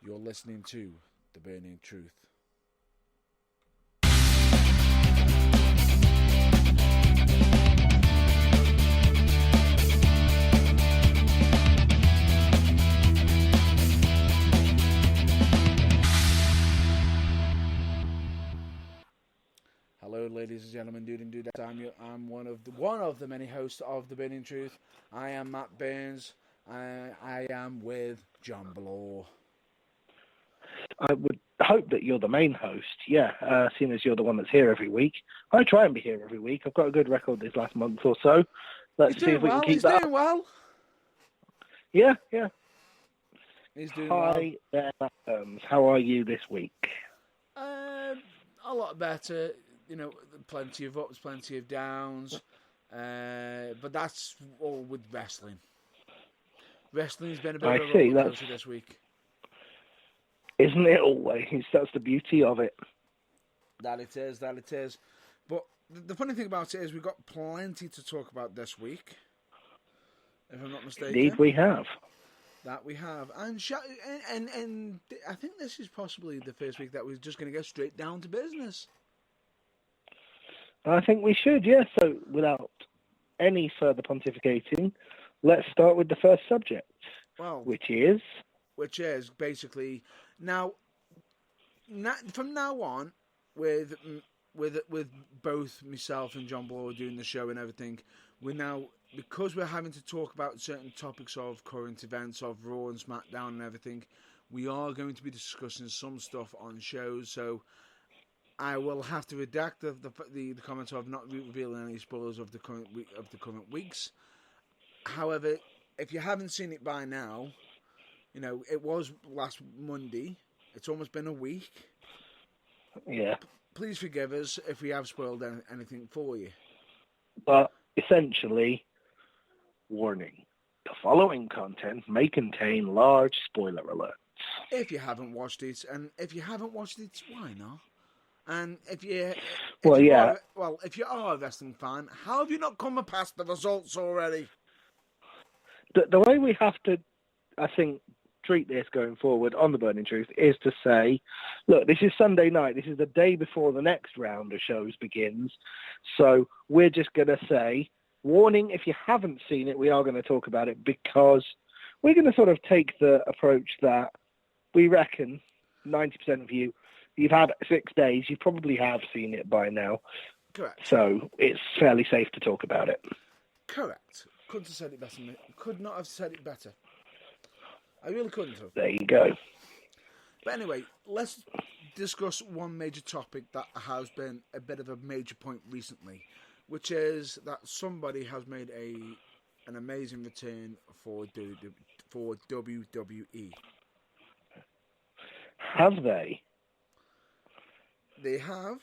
You're listening to The Burning Truth. Hello, ladies and gentlemen, dude and dude. I'm one of the many hosts of The Burning Truth. I am Matt Burns. I am with John Bloor. I would hope that you're the main host, seeing as you're the one that's here every week. I try and be here every week. I've got a good record this last month or so. Let's see if we can keep that up. He's doing well. Yeah. He's doing Hi there, Matt Burns. How are you this week? A lot better. You know, plenty of ups, plenty of downs. But that's all with wrestling. Wrestling's been a bit of a roller coaster this week. Isn't it always? That's the beauty of it. That it is. But the funny thing about it is we've got plenty to talk about this week, if I'm not mistaken. Indeed we have. That we have. And I think this is possibly the first week that we're just going to go straight down to business. I think we should, yes. So without any further pontificating, let's start with the first subject, which is basically now from now on, with both myself and John Bloor doing the show and everything, because we're having to talk about certain topics of current events of Raw and SmackDown and everything, we are going to be discussing some stuff on shows. So I will have to redact the comments of not revealing any spoilers of the current weeks. However, if you haven't seen it by now, you know, it was last Monday. It's almost been a week. Yeah. Please forgive us if we have spoiled anything for you. But essentially, warning. The following content may contain large spoiler alerts. If you haven't watched it, why not? And if you are a wrestling fan, how have you not come past the results already? The way we have to, I think, treat this going forward on The Burning Truth is to say, look, this is Sunday night. This is the day before the next round of shows begins. So we're just going to say, warning, if you haven't seen it, we are going to talk about it because we're going to sort of take the approach that we reckon 90% of you've had 6 days, you probably have seen it by now. Correct. So it's fairly safe to talk about it. Correct. Couldn't have said it better. Could not have said it better. I really couldn't have. There you go. But anyway, let's discuss one major topic that has been a bit of a major point recently, which is that somebody has made an amazing return for WWE. Have they? They have.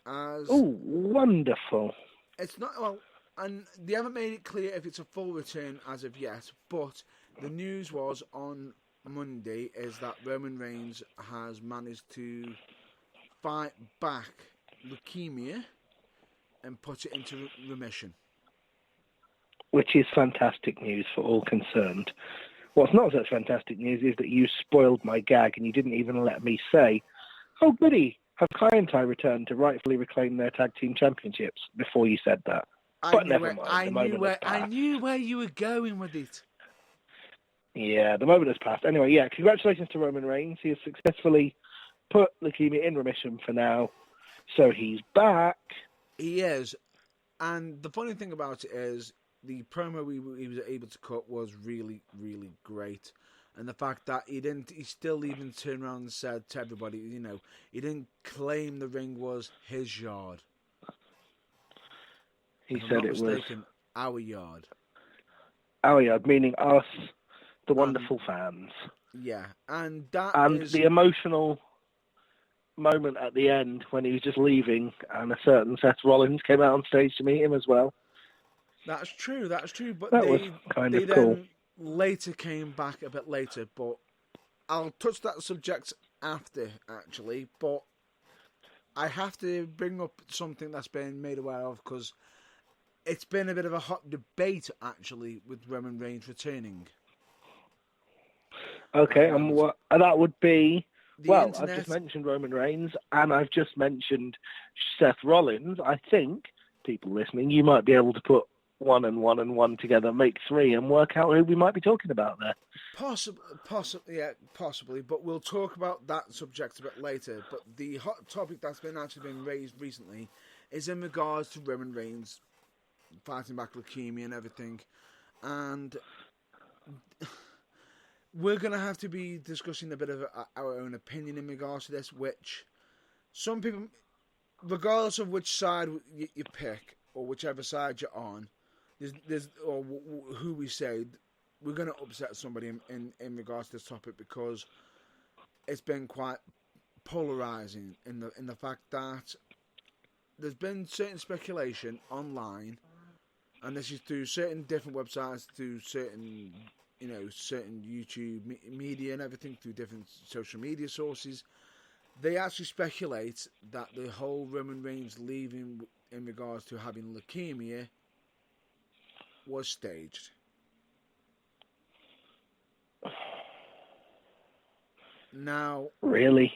Oh, wonderful. It's not, and they haven't made it clear if it's a full return as of yet, but the news was on Monday is that Roman Reigns has managed to fight back leukemia and put it into remission. Which is fantastic news for all concerned. What's not such fantastic news is that you spoiled my gag and you didn't even let me say, oh goody, have Kai and Tai returned to rightfully reclaim their tag team championships before you said that. But never mind. I knew where you were going with it. Yeah, the moment has passed. Anyway, yeah, congratulations to Roman Reigns. He has successfully put leukemia in remission for now. So he's back. He is. And the funny thing about it is the promo he was able to cut was really, really great. And the fact that he still even turned around and said to everybody, you know, he didn't claim the ring was his yard. He said it was our yard. Our yard, meaning us, the wonderful fans. Yeah, and the emotional moment at the end when he was just leaving, and a certain Seth Rollins came out on stage to meet him as well. That's true. But that was kind of cool. Then later came back a bit later, but I'll touch that subject after, actually. But I have to bring up something that's been made aware of because it's been a bit of a hot debate, actually, with Roman Reigns returning. Okay, and that would be... Well, internet. I've just mentioned Roman Reigns, and I've just mentioned Seth Rollins. I think, people listening, you might be able to put one and one together, make three, and work out who we might be talking about there. Possibly, but we'll talk about that subject a bit later. But the hot topic that's been raised recently is in regards to Roman Reigns fighting back leukemia and everything, and we're going to have to be discussing a bit of our own opinion in regards to this, which some people, regardless of which side you pick or whichever side you're on, or who we say, we're going to upset somebody in regards to this topic, because it's been quite polarizing in the fact that there's been certain speculation online, and this is through certain different websites, through certain YouTube media and everything, through different social media sources. They actually speculate that the whole Roman Reigns leaving in regards to having leukemia was staged. Now, really?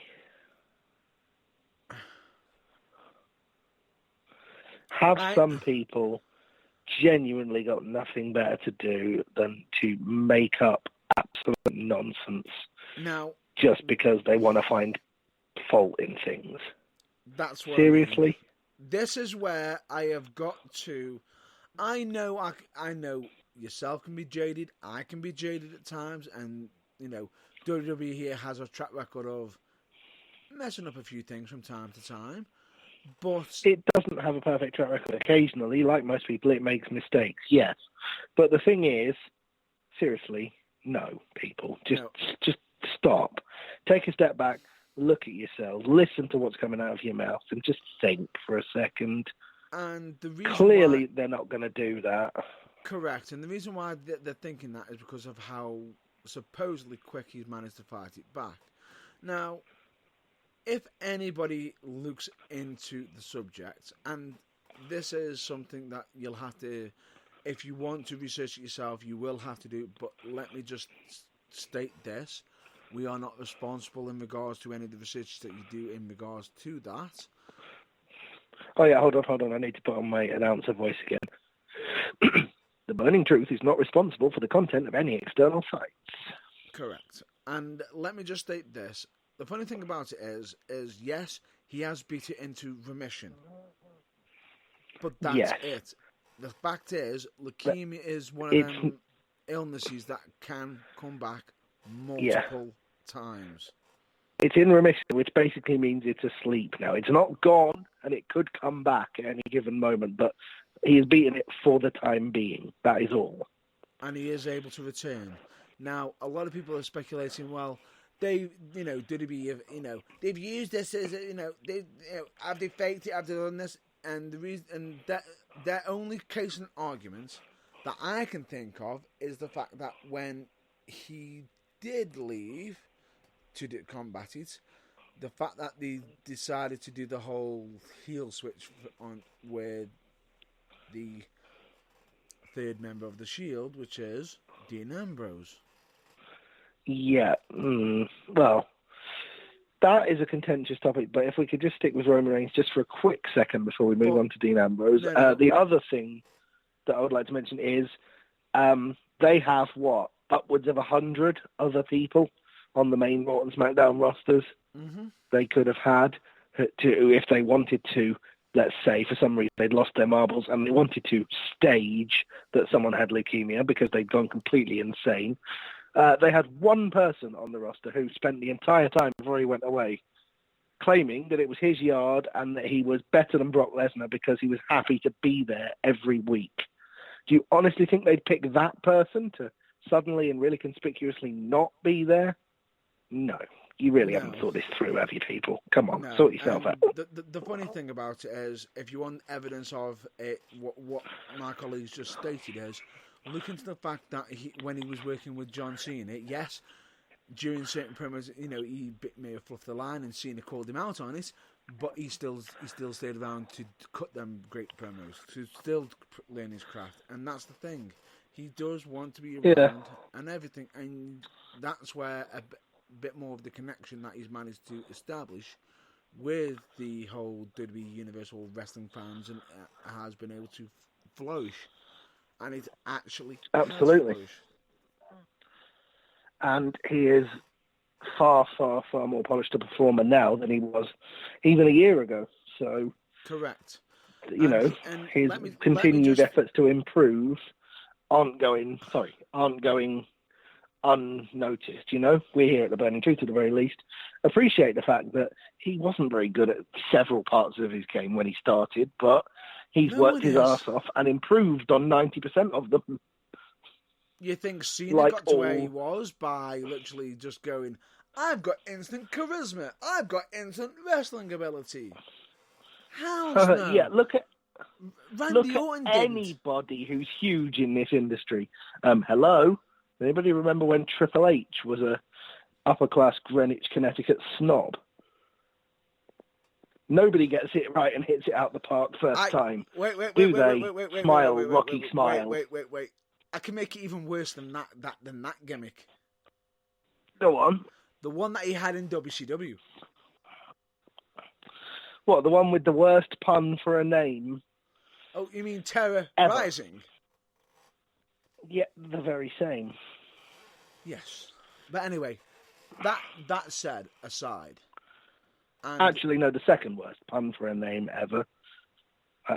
Have some people genuinely got nothing better to do than to make up absolute nonsense just because they want to find fault in things? That's what seriously. I mean. This is where I have got to. I know yourself can be jaded. I can be jaded at times, and WWE here has a track record of messing up a few things from time to time. But it doesn't have a perfect track record. Occasionally, like most people, it makes mistakes, yes. But the thing is, seriously, no, people. Just stop. Take a step back, look at yourselves, listen to what's coming out of your mouth, and just think for a second. And the reason clearly they're not going to do that. Correct. And the reason why they're thinking that is because of how supposedly quick he's managed to fight it back. Now, if anybody looks into the subject, and this is something that you'll have to, if you want to research it yourself, you will have to do, but let me just state this. We are not responsible in regards to any of the research that you do in regards to that. Oh yeah, hold on. I need to put on my announcer voice again. The Burning Truth is not responsible for the content of any external sites. Correct. And let me just state this. The funny thing about it is yes, he has beat it into remission. But that's it. The fact is, leukemia is one of them illnesses that can come back multiple times. It's in remission, which basically means it's asleep now. It's not gone, and it could come back at any given moment, but he has beaten it for the time being. That is all. And he is able to return. Now, a lot of people are speculating, well, they've used this as, have they faked it, have they done this? And the reason, and that their only case and argument that I can think of is the fact that when he did leave to combat it, the fact that they decided to do the whole heel switch on with the third member of the Shield, which is Dean Ambrose. Yeah, well, that is a contentious topic, but if we could just stick with Roman Reigns just for a quick second before we move on to Dean Ambrose. The other thing that I would like to mention is they have, upwards of 100 other people on the main Raw and SmackDown rosters they could have had to, if they wanted to, let's say, for some reason they'd lost their marbles and they wanted to stage that someone had leukemia because they'd gone completely insane. They had one person on the roster who spent the entire time before he went away claiming that it was his yard and that he was better than Brock Lesnar because he was happy to be there every week. Do you honestly think they'd pick that person to suddenly and really conspicuously not be there? No. You really haven't thought this through, have you, people? Come on, sort yourself out. The funny thing about it is, if you want evidence of it, what my colleagues just stated is, look into the fact that when he was working with John Cena, yes, during certain promos, he may have fluffed the line and Cena called him out on it, but he still stayed around to cut them great promos, to still learn his craft. And that's the thing. He does want to be Yeah. around and everything, and that's where a bit more of the connection that he's managed to establish with the whole WWE Universal Wrestling fans and has been able to flourish, and it actually Absolutely. has flourished. And he is far, far, far more polished a performer now than he was even a year ago. So, Correct. you know, And his let me continued just efforts to improve aren't going unnoticed. You know, we here at the Burning Truth, at the very least, appreciate the fact that he wasn't very good at several parts of his game when he started, but he's No worked one his is. arse off and improved on 90% of them. You think Cena Like got to where he all- was by literally just going, "I've got instant charisma. I've got instant wrestling ability." How's no? Yeah, look at Randy Orton didn't. anybody who's huge in this industry. Hello? Anybody remember when Triple H was a upper-class Greenwich, Connecticut snob? Nobody gets it right and hits it out the park first time. Wait, Smile, Rocky smile. Wait. I can make it even worse than that gimmick. Go on. The one that he had in WCW. What, the one with the worst pun for a name? Oh, you mean Terror Ever. Rising? Yeah, the very same. Yes. But anyway, that said aside. And Actually, no, the second worst pun for a name ever.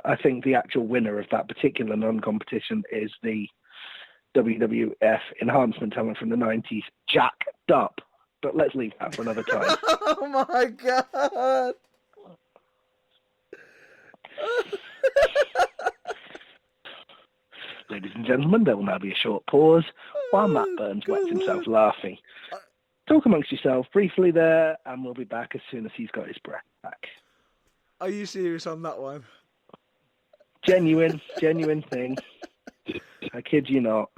I think the actual winner of that particular non-competition is the WWF enhancement talent from the 90s, Jacked Up. But let's leave that for another time. Oh my god! Ladies and gentlemen, there will now be a short pause while Matt Burns wets himself laughing. Talk amongst yourselves briefly there, and we'll be back as soon as he's got his breath back. Are you serious on that one? Genuine thing. I kid you not.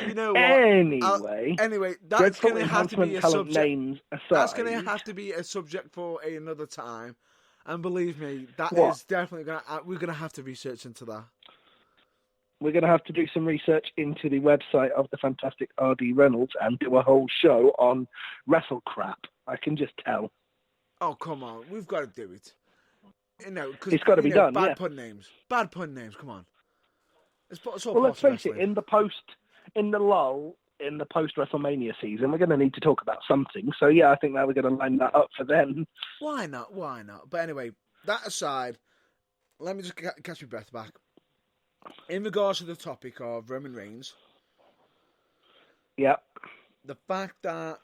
You know what? Anyway, that's going to have to be a subject. Names aside, That's going to have to be a subject for another time. And believe me, that What? is definitely going to. We're going to have to research into that. we're going to have to do some research into the website of the fantastic R.D. Reynolds and do a whole show on wrestle crap. I can just tell. Oh, come on. We've got to do it. You know, cause, It's got to be done, Bad yeah. pun names. Bad pun names, come on. It's all Well, let's part of face it, wrestling. in the lull, in the post-WrestleMania season, we're going to need to talk about something. So, yeah, I think now we're going to line that up for then. Why not? But anyway, that aside, let me just catch my breath back. In regards to the topic of Roman Reigns, Yep. the fact that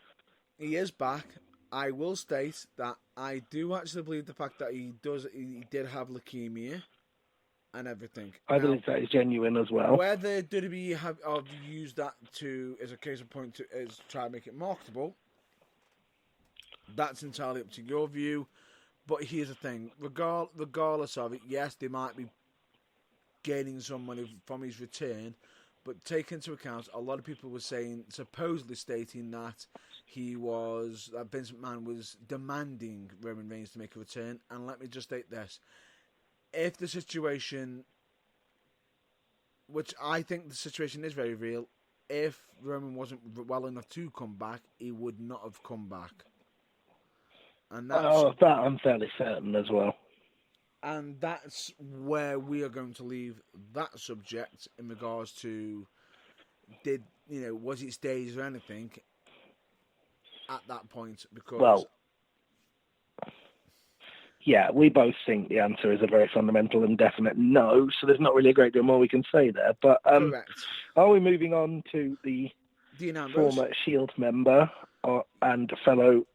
he is back, I will state that I do actually believe the fact that he did have leukemia and everything. I believe that is genuine as well. Whether WWE have used that as a case of point to try to make it marketable, that's entirely up to your view. But here's the thing: regardless of it, yes, they might be gaining some money from his return, but take into account a lot of people were supposedly stating that Vince McMahon was demanding Roman Reigns to make a return. And let me just state this: if the situation, which I think the situation is very real, if Roman wasn't well enough to come back, he would not have come back. And That I'm fairly certain as well. And that's where we are going to leave that subject in regards to was it staged or anything at that point? Because yeah, we both think the answer is a very fundamental and definite no, so there's not really a great deal more we can say there. But correct. Are we moving on to the Dean Ambrose, former Shield member and fellow,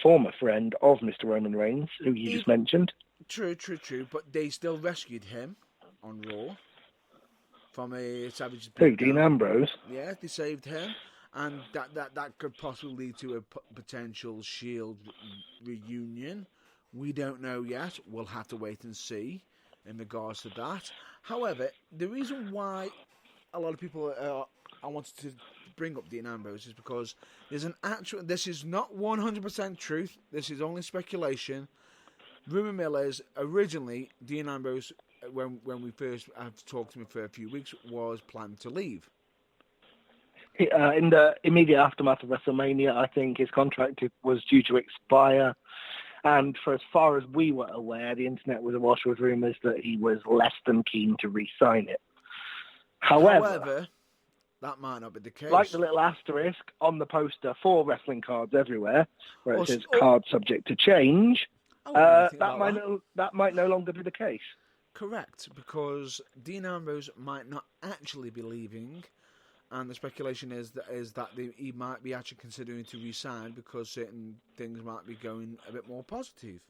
former friend of Mr. Roman Reigns, who you just mentioned? True. But they still rescued him on Raw from a Savage. Who, Dean Ambrose? Yeah, they saved him, and that could possibly lead to a potential Shield reunion. We don't know yet. We'll have to wait and see in regards to that. However, the reason why a lot of people I wanted to bring up Dean Ambrose is because there's this is not 100% truth. This is only speculation. Rumor mill is originally Dean Ambrose when we first have talked to him for a few weeks, was planned to leave. In the immediate aftermath of WrestleMania, I think his contract was due to expire. And for as far as we were aware, the internet was awash with rumours that he was less than keen to re-sign it. However, that might not be the case. Like the little asterisk on the poster for wrestling cards everywhere, where it says card subject to change, that might no longer be the case. Correct, because Dean Ambrose might not actually be leaving, and the speculation is that he might be actually considering to resign because certain things might be going a bit more positive.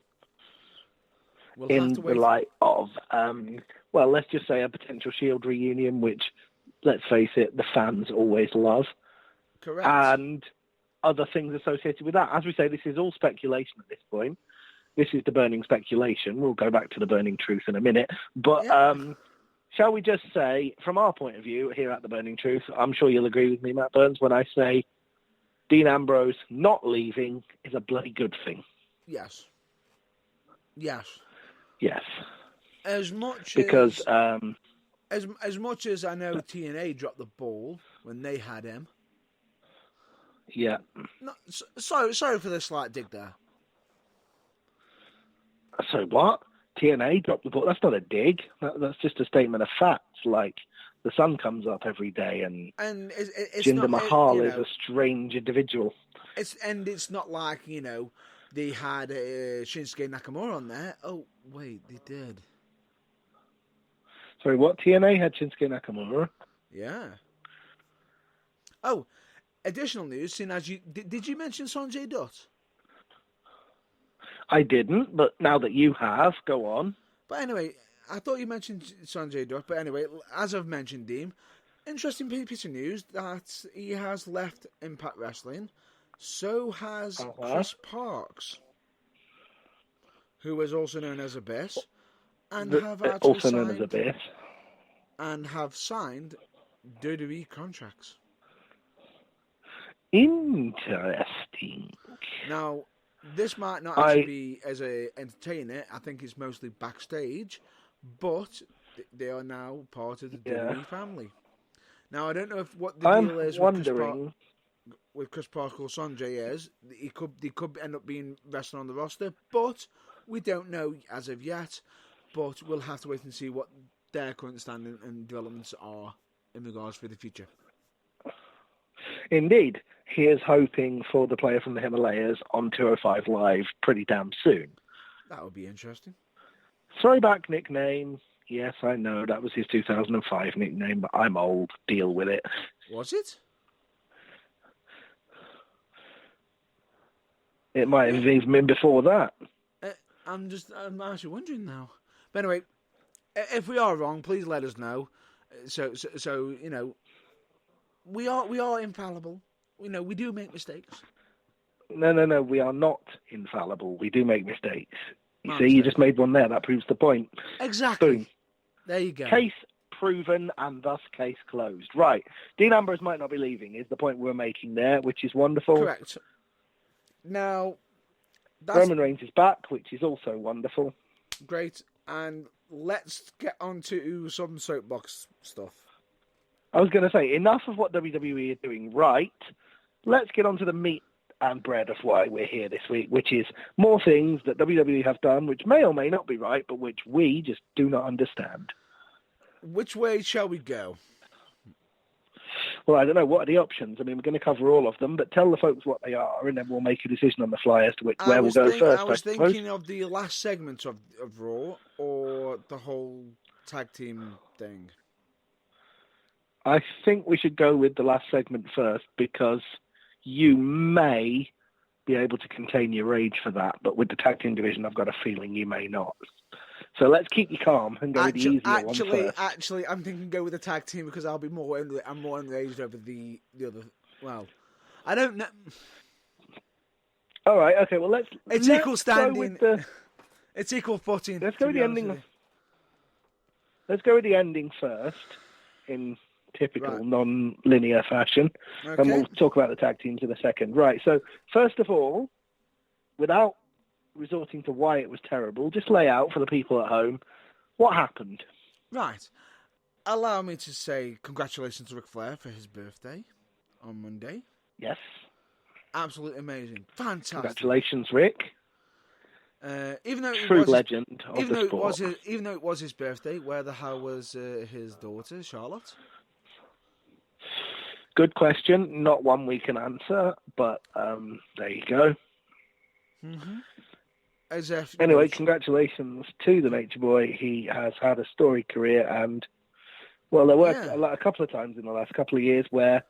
We'll in the light of, let's just say a potential Shield reunion, which, let's face it, the fans always love. Correct. And other things associated with that. As we say, this is all speculation at this point. This is the burning speculation. We'll go back to the burning truth in a minute. But shall we just say, from our point of view here at the Burning Truth, I'm sure you'll agree with me, Matt Burns, when I say Dean Ambrose not leaving is a bloody good thing. Yes. Yes. Yes. As much because as much as I know TNA dropped the ball when they had him. Yeah. No, sorry for the slight dig there. So what? TNA dropped the ball? That's not a dig. That's just a statement of facts. Like, the sun comes up every day, and it's Jinder Mahal is a strange individual. It's not like, they had Shinsuke Nakamura on there. Oh, wait, they did. Sorry, what? TNA had Shinsuke Nakamura? Yeah. Oh, additional news, seeing as did you mention Sanjay Dutt? I didn't, but now that you have, go on. But anyway, I thought you mentioned Sanjay Dutt, but anyway, as I've mentioned, Dean, interesting piece of news that he has left Impact Wrestling. So has Chris Parks, who is also known as Abyss, and have actually also known as Abyss, and have signed WWE contracts. Interesting. Now, this might not actually be as a entertainer. I think it's mostly backstage, but they are now part of the WWE family. Now, I don't know what the deal is with Chris Park or Sanjay is. He could end up being wrestling on the roster, but we don't know as of yet. But we'll have to wait and see what their current standing and developments are in regards for the future. Indeed. He is hoping for the player from the Himalayas on 205 Live pretty damn soon. That would be interesting. Throwback nickname. Yes, I know. That was his 2005 nickname, but I'm old. Deal with it. Was it? It might have even been before that. I'm actually wondering now. But anyway, if we are wrong, please let us know. So we are infallible. We do make mistakes. No, we are not infallible. We do make mistakes. You just made one there. That proves the point. Exactly. Boom. There you go. Case proven and thus case closed. Right. Dean Ambrose might not be leaving is the point we're making there, which is wonderful. Correct. Now, Roman Reigns is back, which is also wonderful. Great. And let's get on to some soapbox stuff. I was going to say, enough of what WWE is doing right. Let's get on to the meat and bread of why we're here this week, which is more things that WWE have done, which may or may not be right, but which we just do not understand. Which way shall we go? Well, I don't know. What are the options? I mean, we're going to cover all of them, but tell the folks what they are, and then we'll make a decision on the fly as to where we'll go first. I was thinking of the last segment of Raw, or the whole tag team thing. I think we should go with the last segment first, because you may be able to contain your rage for that, but with the tag team division, I've got a feeling you may not. So let's keep you calm and go with the easier one first. Actually, I'm thinking go with the tag team because I'm more enraged over the other. Well, I don't know. All right, okay. Well, let's equal standing. It's equal footing. Let's go with the ending. Let's go with the ending first, in typical non-linear fashion, and we'll talk about the tag teams in a second. Right. So first of all, without resorting to why it was terrible, just lay out for the people at home What happened? Right. Allow me to say congratulations to Ric Flair for his birthday on Monday. Yes. Absolutely amazing. Fantastic. Congratulations, Rick. Even though True legend of the sport. Even though it was his birthday, where the hell was his daughter, Charlotte? Good question. Not one we can answer, but there you go. Mm-hmm. As if, anyway, congratulations to the Nature Boy. He has had a storied career, and well, there were a couple of times in the last couple of years where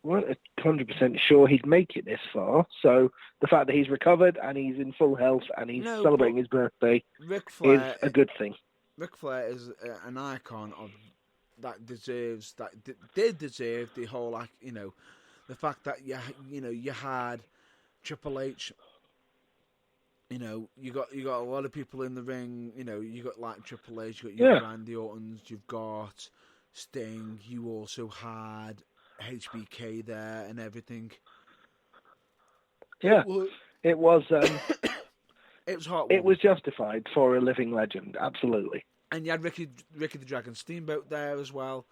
we weren't 100% sure he'd make it this far. So the fact that he's recovered and he's in full health and he's celebrating his birthday is a good thing. Ric Flair is an icon of that did deserve the whole, like, the fact that you had Triple H. You got a lot of people in the ring. You got like Triple H, you got your Randy Ortons, you've got Sting. You also had HBK there and everything. Yeah, it was. It was hot. It was justified for a living legend, absolutely. And you had Ricky the Dragon Steamboat there as well.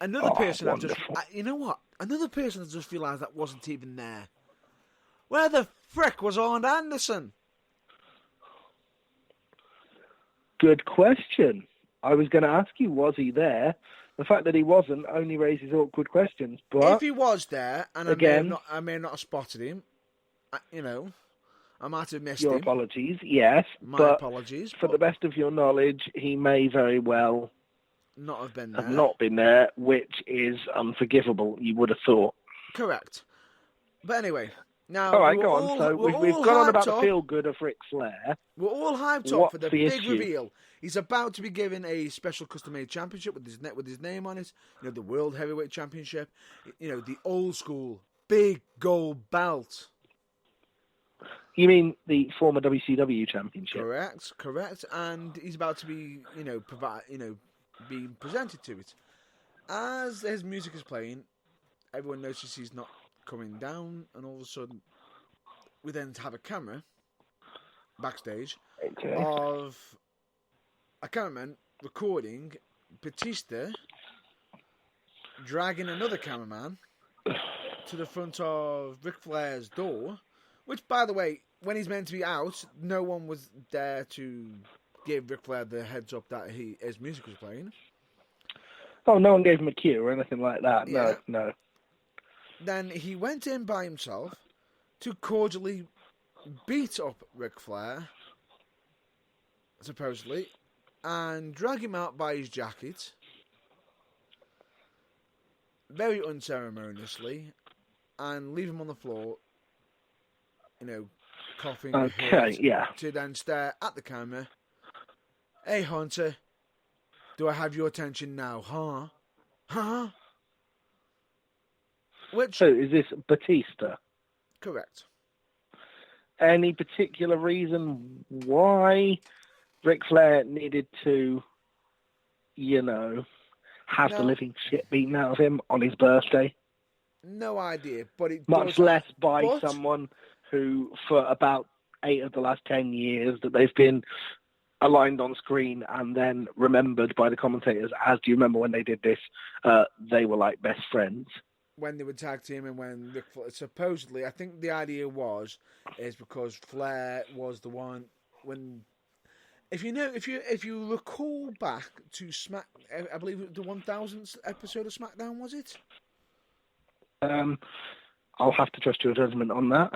Another person Another person I just realised that wasn't even there. Where the frick was Arn Anderson? Good question. I was going to ask you, was he there? The fact that he wasn't only raises awkward questions. But if he was there, and I may not have spotted him, I might have missed him. Your apologies, yes. My apologies. For the best of your knowledge, he may very well not have been there. Have not been there, which is unforgivable, you would have thought. Correct. But anyway, now... All right, go on. So we've gone on about the feel-good of Ric Flair. We're all hyped up for the big reveal. He's about to be given a special custom-made championship with his name on it. The World Heavyweight Championship. The old school big gold belt. You mean the former WCW championship? Correct. And he's about to be, being presented to it. As his music is playing, everyone notices he's not coming down, and all of a sudden, we then have a camera backstage of a cameraman recording Batista dragging another cameraman to the front of Ric Flair's door, which, by the way, when he's meant to be out, no one was there to give Ric Flair the heads up that his music was playing. Oh, no one gave him a cue or anything like that. Yeah. No. Then he went in by himself to cordially beat up Ric Flair, supposedly, and drag him out by his jacket, very unceremoniously, and leave him on the floor, coughing, to then stare at the camera. Hey, Hunter, do I have your attention now, huh? So is this Batista? Correct. Any particular reason why Ric Flair needed to, have the living shit beaten out of him on his birthday? No idea, but much less by someone who, for about 8 of the last 10 years that they've been aligned on screen and then remembered by the commentators as, do you remember when they did this? They were like best friends. When they were tag team and when Ric Flair, supposedly, I think the idea is because Flair was the one when, if you recall back to I believe it was the 1000th episode of SmackDown, was it? I'll have to trust your judgment on that.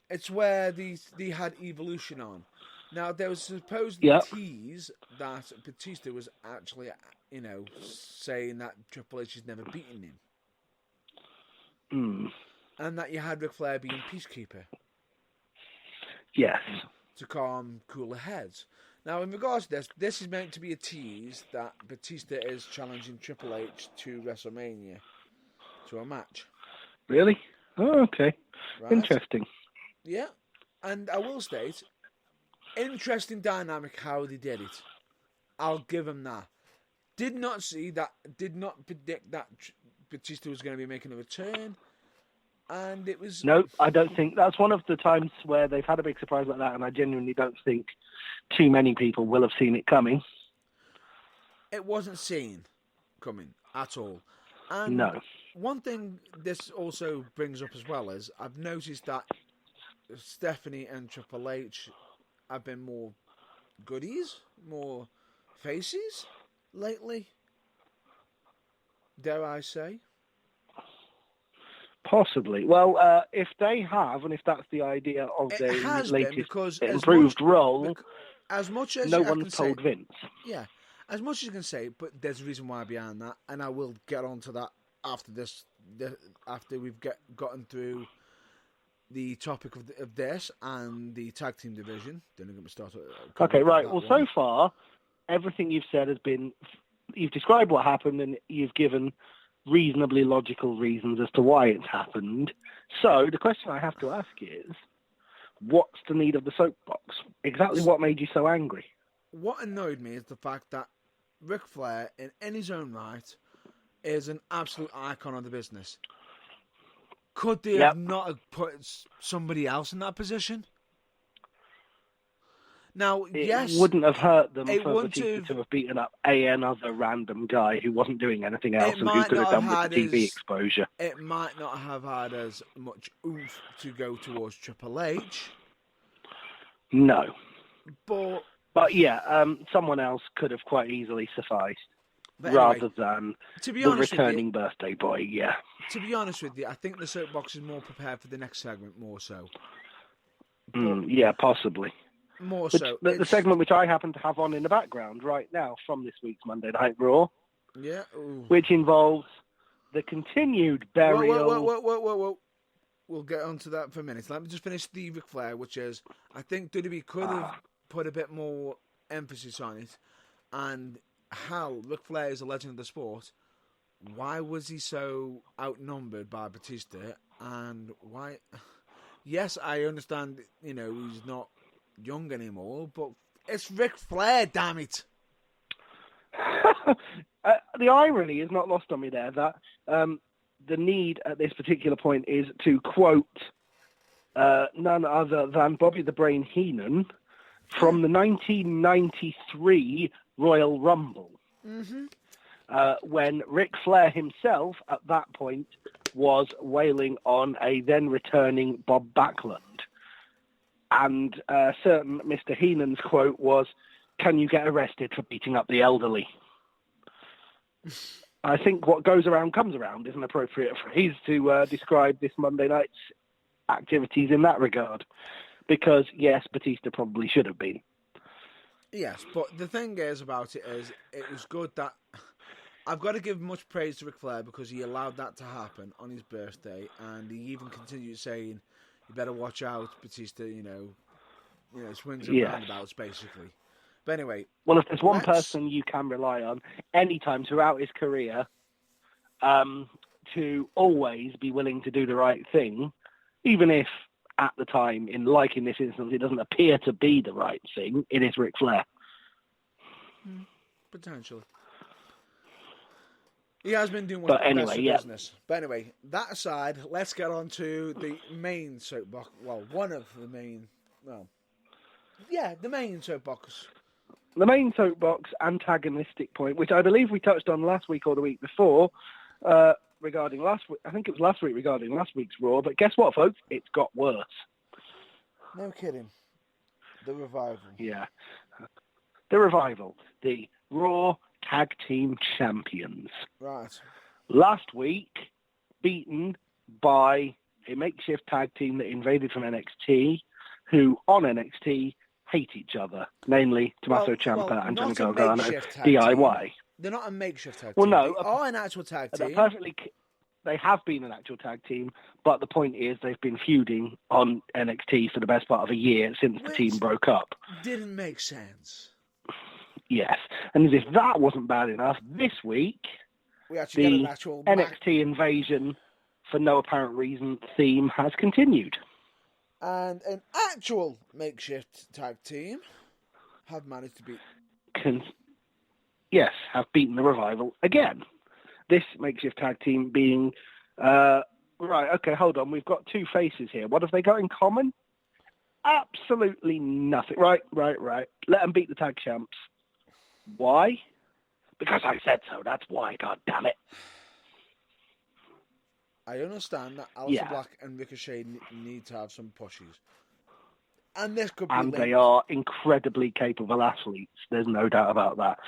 It's where they had Evolution on. Now, there was supposed tease that Batista was actually, saying that Triple H has never beaten him. And that you had Ric Flair being peacekeeper. Yes. To calm cooler heads. Now, in regards to this is meant to be a tease that Batista is challenging Triple H to WrestleMania, to a match. Really? Oh, okay. Right? Interesting. Yeah. And I will state, interesting dynamic how they did it. I'll give them that. Did not predict that Batista was going to be making a return. And it was... No, I don't think... That's one of the times where they've had a big surprise like that, and I genuinely don't think too many people will have seen it coming. it wasn't seen coming at all. And No. one thing this also brings up as well is I've noticed that Stephanie and Triple H have been more goodies, more faces lately. Dare I say? Possibly. Well, if they have, and if that's the idea of It their has been latest because improved role, as much as no I can one's say, told Vince. yeah, as much as you can say, but there's a reason why behind that, and I will get onto that after this. After we've gotten through the topic of this and the tag team division. Then I'm going to start. Okay, right. Well, so far, everything you've said has been, you've described what happened and you've given reasonably logical reasons as to why it's happened. So the question I have to ask is, what's the need of the soapbox? Exactly what made you so angry? What annoyed me is the fact that Ric Flair, in his own right, is an absolute icon of the business. Could they have not put somebody else in that position? Now, it wouldn't have hurt them for Batista to have beaten up another random guy who wasn't doing anything else and who could have done with the TV exposure. It might not have had as much oomph to go towards Triple H. No. But yeah, someone else could have quite easily sufficed. Anyway, rather than the returning birthday boy, yeah. To be honest with you, I think the soapbox is more prepared for the next segment, more so. Yeah, possibly. More so. The segment which I happen to have on in the background right now from this week's Monday Night Raw, which involves the continued burial... Whoa. We'll get onto that for a minute. Let me just finish the Ric Flair, which is, I think WWE could have put a bit more emphasis on it, and how Ric Flair is a legend of the sport. Why was he so outnumbered by Batista? And why? Yes, I understand. He's not young anymore, but it's Ric Flair. Damn it! The irony is not lost on me there that the need at this particular point is to quote none other than Bobby the Brain Heenan from the 1993 Royal Rumble, when Ric Flair himself, at that point, was wailing on a then-returning Bob Backlund. And certain Mr. Heenan's quote was, "Can you get arrested for beating up the elderly?" I think what goes around comes around is an appropriate phrase to describe this Monday night's activities in that regard. Because, yes, Batista probably should have been. Yes, but the thing is about it is, it was good that... I've got to give much praise to Ric Flair because he allowed that to happen on his birthday, and he even continued saying, "You better watch out, Batista." Swings and roundabouts, basically. But anyway, well, if there's one person you can rely on anytime throughout his career, to always be willing to do the right thing, even if at the time, in this instance, it doesn't appear to be the right thing, it is Ric Flair. Potentially. He has been doing what's best for business. But anyway, that aside, let's get on to the main soapbox. Well, one of the main... Well, yeah, the main soapbox. The main soapbox antagonistic point, which I believe we touched on last week or the week before, regarding last week. I think it was last week regarding last week's Raw. But guess what, folks? It's got worse. No kidding. The Revival. Yeah. The Revival. The Raw Tag Team Champions. Right. Last week, beaten by a makeshift tag team that invaded from NXT, who on NXT hate each other, namely Tommaso Ciampa and Johnny Gargano, DIY. Team. They're not a makeshift tag team. Well, no. They are an actual tag team. They have been an actual tag team, but the point is they've been feuding on NXT for the best part of a year since the team broke up. Didn't make sense. Yes. And as if that wasn't bad enough, this week, we actually get an actual NXT invasion for no apparent reason theme has continued. And an actual makeshift tag team have managed to beat... have beaten the Revival again. This makeshift tag team being... right, okay, hold on. We've got two faces here. What have they got in common? Absolutely nothing. Right. Let them beat the tag champs. Why? Because I said so. That's why. God damn it. I understand that Aleister Black and Ricochet need to have some pushes. And this could be And linked. they are incredibly capable athletes. There's no doubt about that.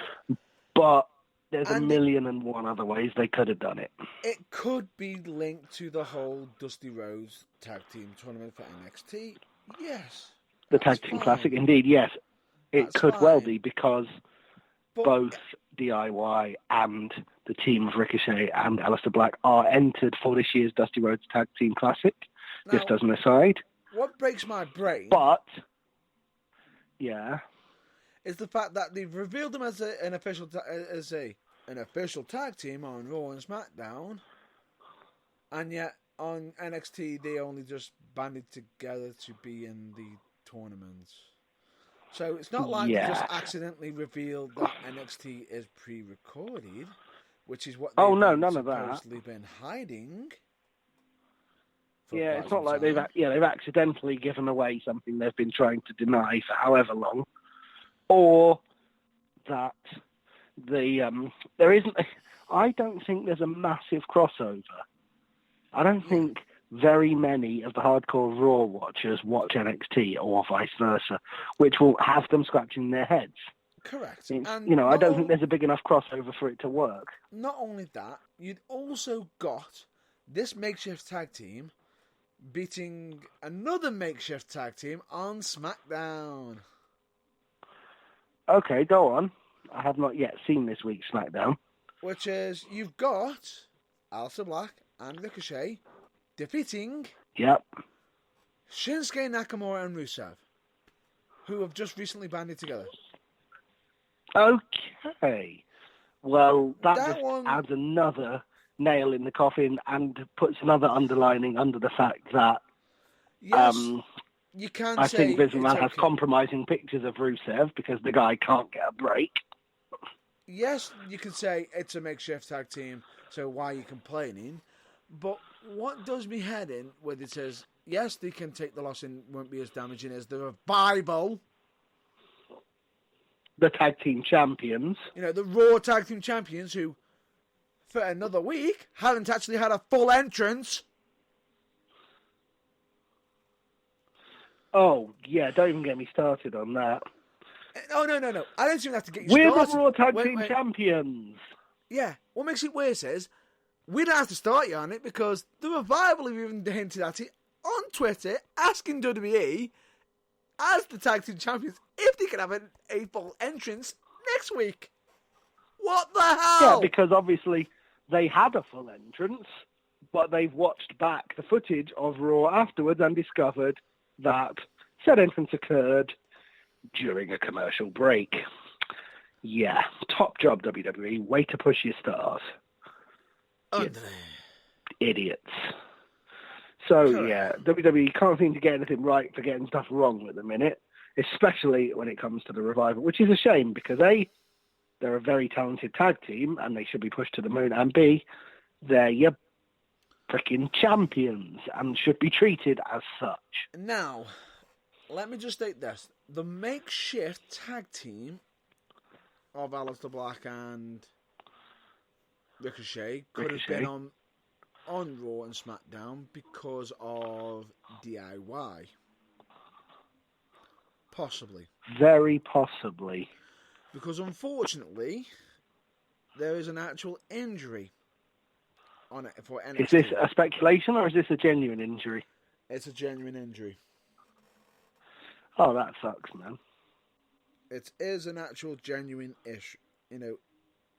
But there's a million and one other ways they could have done it. It could be linked to the whole Dusty Rhodes Tag Team Tournament for NXT. Yes. The Tag Team Classic, indeed, yes. It could well be, because both DIY and the team of Ricochet and Aleister Black are entered for this year's Dusty Rhodes Tag Team Classic. Now, just as an aside. What breaks my brain... But, yeah... is the fact that they've revealed them as an official tag team on Raw and SmackDown, and yet on NXT they only just banded together to be in the tournaments. So it's not like they just accidentally revealed that NXT is pre-recorded, which is what they've supposedly been hiding. Yeah, it's not like they've accidentally given away something they've been trying to deny for however long. Or that there isn't. I don't think there's a massive crossover. I don't think very many of the hardcore Raw watchers watch NXT or vice versa, which will have them scratching their heads. Correct. And I don't think there's a big enough crossover for it to work. Not only that, you'd also got this makeshift tag team beating another makeshift tag team on SmackDown. Okay, go on. I have not yet seen this week's SmackDown. Which is, you've got Aleister Black and Ricochet defeating Shinsuke Nakamura and Rusev, who have just recently banded together. Okay. Well, that just adds another nail in the coffin and puts another underlining under the fact that you can I think Vince McMahon has compromising pictures of Rusev because the guy can't get a break. Yes, you can say it's a makeshift tag team, so why are you complaining? But what does me head in when it says, yes, they can take the loss and won't be as damaging as the Revival. The tag team champions. The Raw tag team champions who, for another week, hadn't actually had a full entrance. Oh, yeah, don't even get me started on that. Oh, no. I don't even have to get you started. We're the Raw Tag Team Champions. Yeah, what makes it worse is, we don't have to start you on it because the Revival have even hinted at it on Twitter, asking WWE, as the Tag Team Champions, if they can have a full entrance next week. What the hell? Yeah, because obviously they had a full entrance, but they've watched back the footage of Raw afterwards and discovered that said entrance occurred during a commercial break. Yeah, top job, WWE. Way to push your stars. Idiots. So, WWE can't seem to get anything right for getting stuff wrong at the minute, especially when it comes to the Revival, which is a shame because A, they're a very talented tag team and they should be pushed to the moon, and B, they're your freaking champions and should be treated as such. Now, let me just state this. The makeshift tag team of Aleister Black and Ricochet could have been on Raw and SmackDown because of DIY. Possibly. Very possibly. Because unfortunately, there is an actual injury on it for NXT. Is this a speculation or is this a genuine injury? It's a genuine injury. Oh, that sucks, man. It is an actual genuine-ish,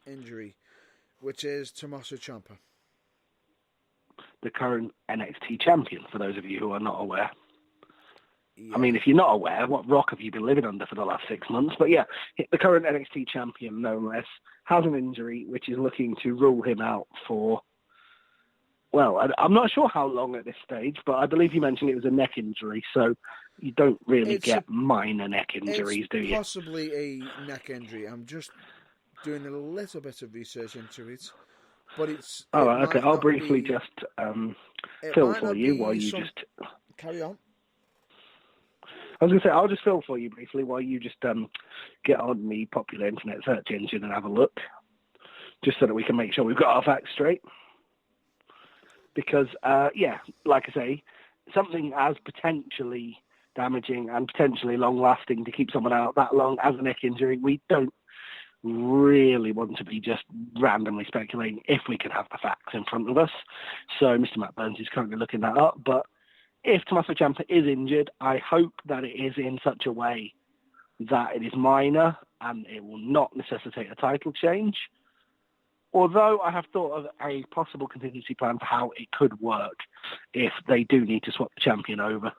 injury, which is Tommaso Ciampa. The current NXT champion, for those of you who are not aware. Yeah. I mean, if you're not aware, what rock have you been living under for the last 6 months? But yeah, the current NXT champion, no less, has an injury which is looking to rule him out for, well, I'm not sure how long at this stage, but I believe you mentioned it was a neck injury, so you don't really get minor neck injuries, do you? It's possibly a neck injury. I'm just doing a little bit of research into it. But it's... All right, okay, I'll briefly just fill for you while you just... Carry on. I was going to say, I'll just fill for you briefly while you just get on the popular internet search engine and have a look. just so that we can make sure we've got our facts straight. Because, like I say, something as potentially damaging and potentially long-lasting to keep someone out that long as a neck injury, we don't really want to be just randomly speculating if we can have the facts in front of us. So Mr. Matt Burns is currently looking that up. But if Tommaso Ciampa is injured, I hope that it is in such a way that it is minor and it will not necessitate a title change. Although I have thought of a possible contingency plan for how it could work if they do need to swap the champion over,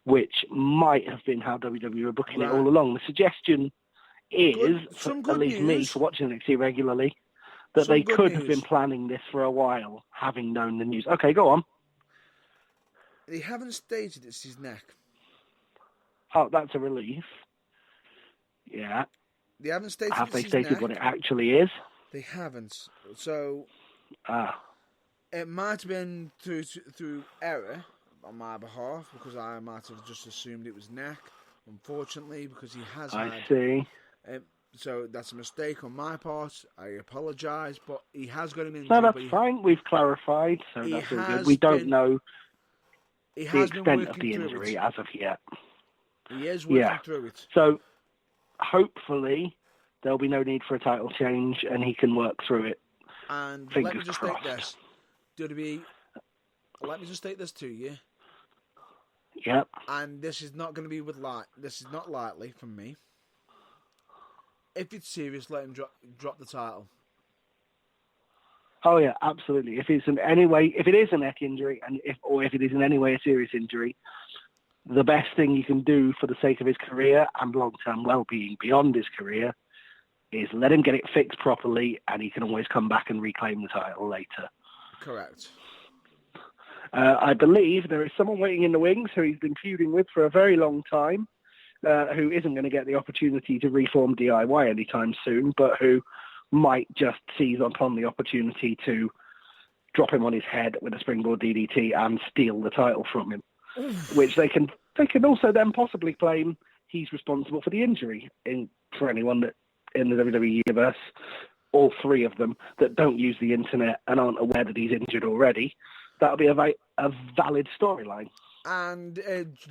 which might have been how WWE were booking it all along. The suggestion is, at least me, for watching NXT regularly, that they could have been planning this for a while, having known the news. Okay, go on. They haven't stated it's his neck. Oh, that's a relief. Yeah. They haven't stated Have they his stated neck. what it actually is? They haven't. So it might have been through error on my behalf, because I might have just assumed it was neck, unfortunately, because he has had... I see. So that's a mistake on my part. I apologise, but he has got an injury. No, that's fine. We've clarified, so that's all good. We don't know the extent of the injury as of yet. He is working through it. So hopefully there'll be no need for a title change and he can work through it. And Fingers let me just crossed. state this. Let me just state this to you. Yep. And this is not going to be this is not lightly from me. If it's serious, let him drop the title. Oh yeah, absolutely. If it is in a neck injury, and if it is in any way a serious injury, the best thing you can do for the sake of his career and long-term well-being beyond his career is let him get it fixed properly, and he can always come back and reclaim the title later. Correct. I believe there is someone waiting in the wings who he's been feuding with for a very long time, who isn't going to get the opportunity to reform DIY anytime soon, but who might just seize upon the opportunity to drop him on his head with a springboard DDT and steal the title from him, which they can also then possibly claim he's responsible for the injury. For anyone that in the WWE universe, all three of them that don't use the internet and aren't aware that he's injured already, that'll be a valid storyline. And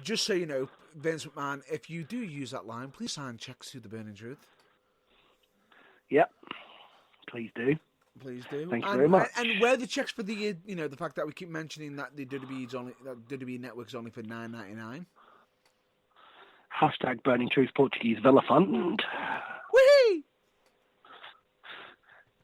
just so you know, Vince McMahon, if you do use that line, please sign checks to the Burning Truth. Yep, please do. Please do. Thank you very much. And where the checks for the the fact that we keep mentioning that the WWE Network's only for $9.99. Hashtag Burning Truth Portuguese Villa Fund. Whee!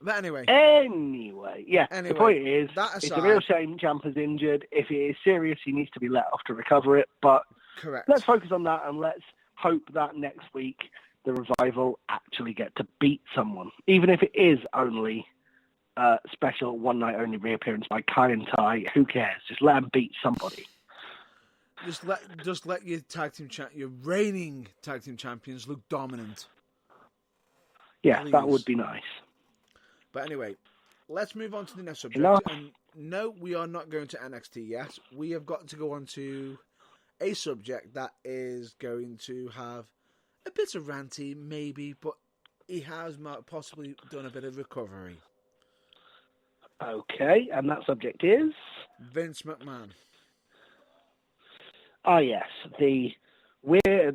But anyway, the point is, it's a real shame Ciampa's injured. If it is serious, he needs to be let off to recover it. But correct. Let's focus on that, and let's hope that next week the Revival actually get to beat someone, even if it is only a special one-night-only reappearance by Kai and Tai. Who cares? Just let them beat somebody. Just let your your reigning tag team champions look dominant. Yeah, Please. That would be nice. But anyway, let's move on to the next subject. Enough. And no, we are not going to NXT yet. We have got to go on to a subject that is going to have a bit of ranty, maybe, but he has possibly done a bit of recovery. Okay, and that subject is? Vince McMahon. Ah, yes. We're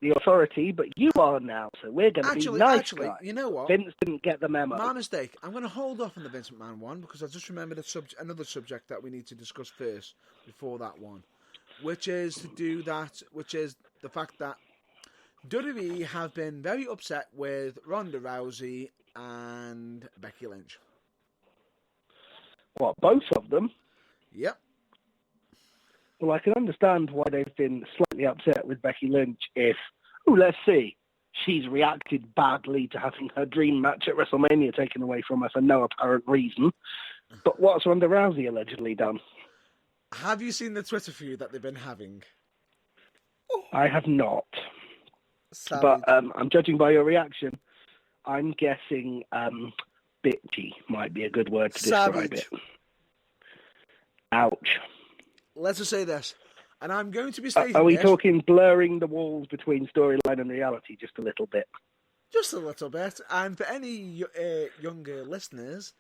the authority, but you are now, so we're going to be nice guys. You know what? Vince didn't get the memo. My mistake. I'm going to hold off on the Vince McMahon one because I just remembered another subject that we need to discuss first before that one, which is the fact that WWE have been very upset with Ronda Rousey and Becky Lynch. What, both of them? Yep. Well, I can understand why they've been slightly upset with Becky Lynch if, let's see, she's reacted badly to having her dream match at WrestleMania taken away from her for no apparent reason. But what's Ronda Rousey allegedly done? Have you seen the Twitter feud that they've been having? I have not. Savage. But I'm judging by your reaction. I'm guessing bitchy might be a good word to describe it. Ouch. Let's just say this, and I'm going to be stating Are we this. talking blurring the walls between storyline and reality just a little bit? Just a little bit. And for any younger listeners,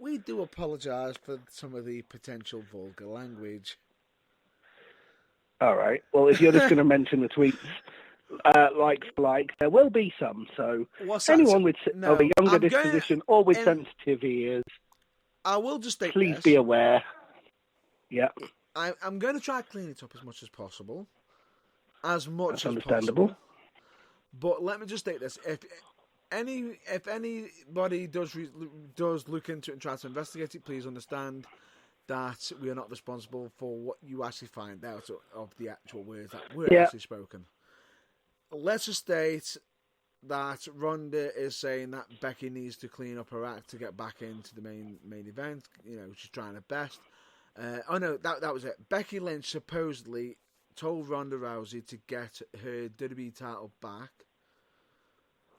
we do apologise for some of the potential vulgar language. All right. Well, if you're just going to mention the tweets, there will be some. So What's that? anyone with No, of a younger I'm disposition or with in- sensitive ears, I will just state please this. be aware. Yeah, I'm going to try to clean it up as much as possible. As much that's as understandable. possible. But let me just state this: if anybody does look into it and try to investigate it, please understand that we are not responsible for what you actually find out of the actual words that were actually spoken. Let's just state that Ronda is saying that Becky needs to clean up her act to get back into the main event. You know, she's trying her best. That was it. Becky Lynch supposedly told Ronda Rousey to get her WWE title back,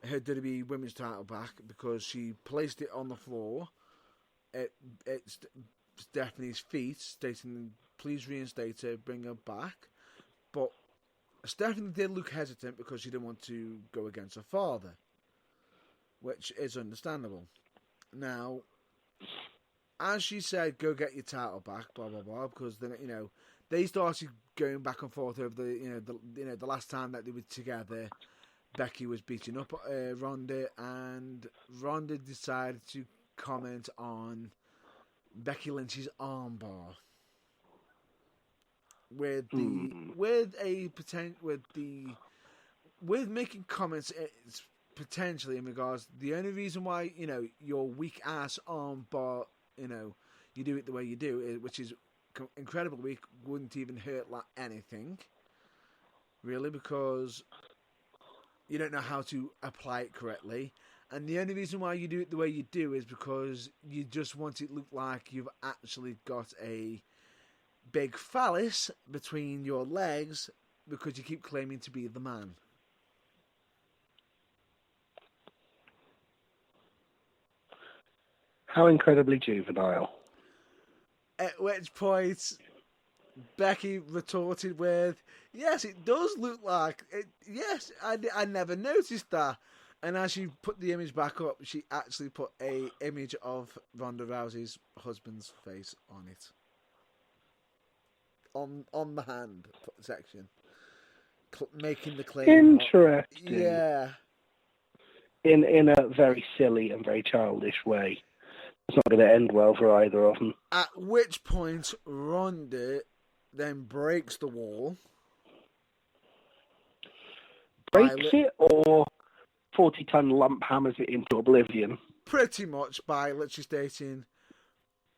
her WWE Women's title back, because she placed it on the floor at Stephanie's feet, stating, "Please reinstate her, bring her back." But Stephanie did look hesitant because she didn't want to go against her father, which is understandable. Now, as she said, "Go get your title back," blah blah blah, because then they started going back and forth over the last time that they were together. Becky was beating up Ronda, and Ronda decided to comment on Becky Lynch's armbar with making comments potentially in regards. The only reason why your weak ass armbar, you do it the way you do, which is incredibly weak, wouldn't even hurt like anything, really, because you don't know how to apply it correctly. And the only reason why you do it the way you do is because you just want it to look like you've actually got a big phallus between your legs because you keep claiming to be the man. How incredibly juvenile. At which point, Becky retorted with, "Yes, it does look like it. Yes, I never noticed that." And as she put the image back up, she actually put a image of Ronda Rousey's husband's face on it, on the hand section, making the claim. Interesting. Yeah. In a very silly and very childish way. It's not going to end well for either of them. At which point, Ronda then breaks the wall. Breaks it, or 40-ton lump hammers it into oblivion? Pretty much by literally stating,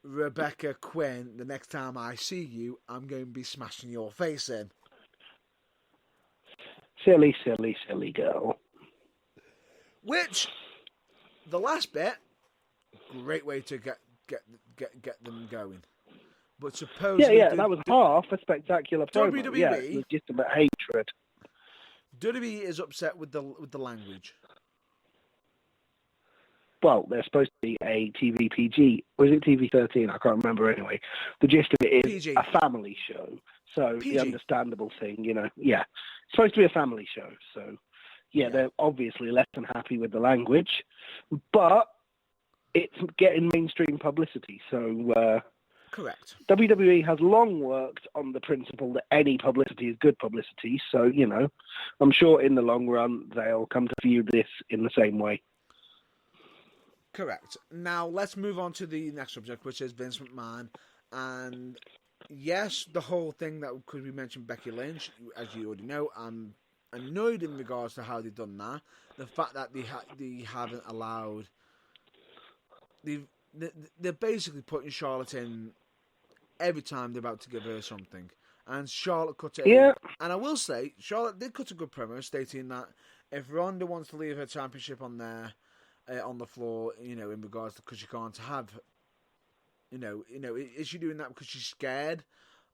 "Rebecca Quinn, the next time I see you, I'm going to be smashing your face in." Silly, silly, silly girl. Which, the last bit, great way to get them going. But supposedly, that was half a spectacular promo. WWE, yeah, legitimate hatred. WWE is upset with the language. Well, there's supposed to be a TV PG. Was it TV 13? I can't remember anyway. The gist of it is PG. a family show. So PG. the understandable thing, it's supposed to be a family show. So, they're obviously less than happy with the language. But it's getting mainstream publicity. So Correct. WWE has long worked on the principle that any publicity is good publicity. So, I'm sure in the long run they'll come to view this in the same way. Correct. Now, let's move on to the next subject, which is Vince McMahon. And yes, the whole thing that, because we mentioned Becky Lynch, as you already know, I'm annoyed in regards to how they've done that. The fact that they haven't allowed... They're basically putting Charlotte in every time they're about to give her something. And Charlotte cut it. Yeah. And I will say, Charlotte did cut a good promo stating that if Ronda wants to leave her championship on there, on the floor, in regards to, because she can't have, is she doing that because she's scared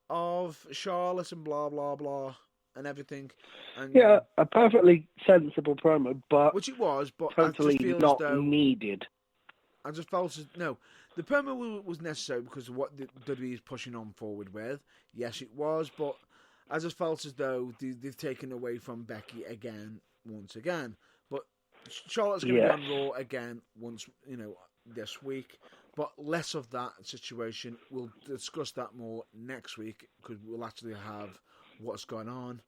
of Charlotte and blah, blah, blah, and everything? And, a perfectly sensible promo, but which it was, but totally I just feel not as though needed. I just felt the promo was necessary because of what the WWE is pushing on forward with. Yes, it was, but I just felt as though they've taken away from Becky again, once again. But Charlotte's going to Yes. be on Raw again once, this week, but less of that situation. We'll discuss that more next week because we'll actually have what's going on.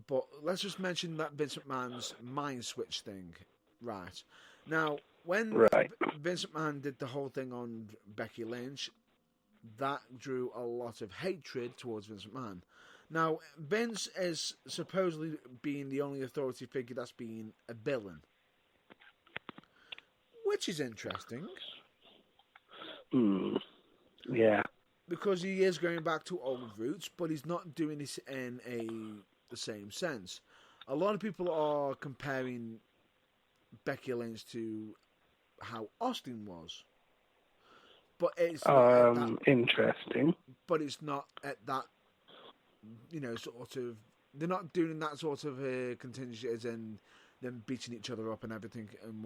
But let's just mention that Vince McMahon's mind switch thing. Right. Now, when Right. Vince McMahon did the whole thing on Becky Lynch, that drew a lot of hatred towards Vince McMahon. Now, Vince is supposedly being the only authority figure that's been a villain, which is interesting. Yeah. Because he is going back to old roots, but he's not doing this in the same sense. A lot of people are comparing Becky Lynch to how Austin was, but it's not at that, Interesting. but it's not at that. Sort of. They're not doing that sort of contingency as in them beating each other up and everything in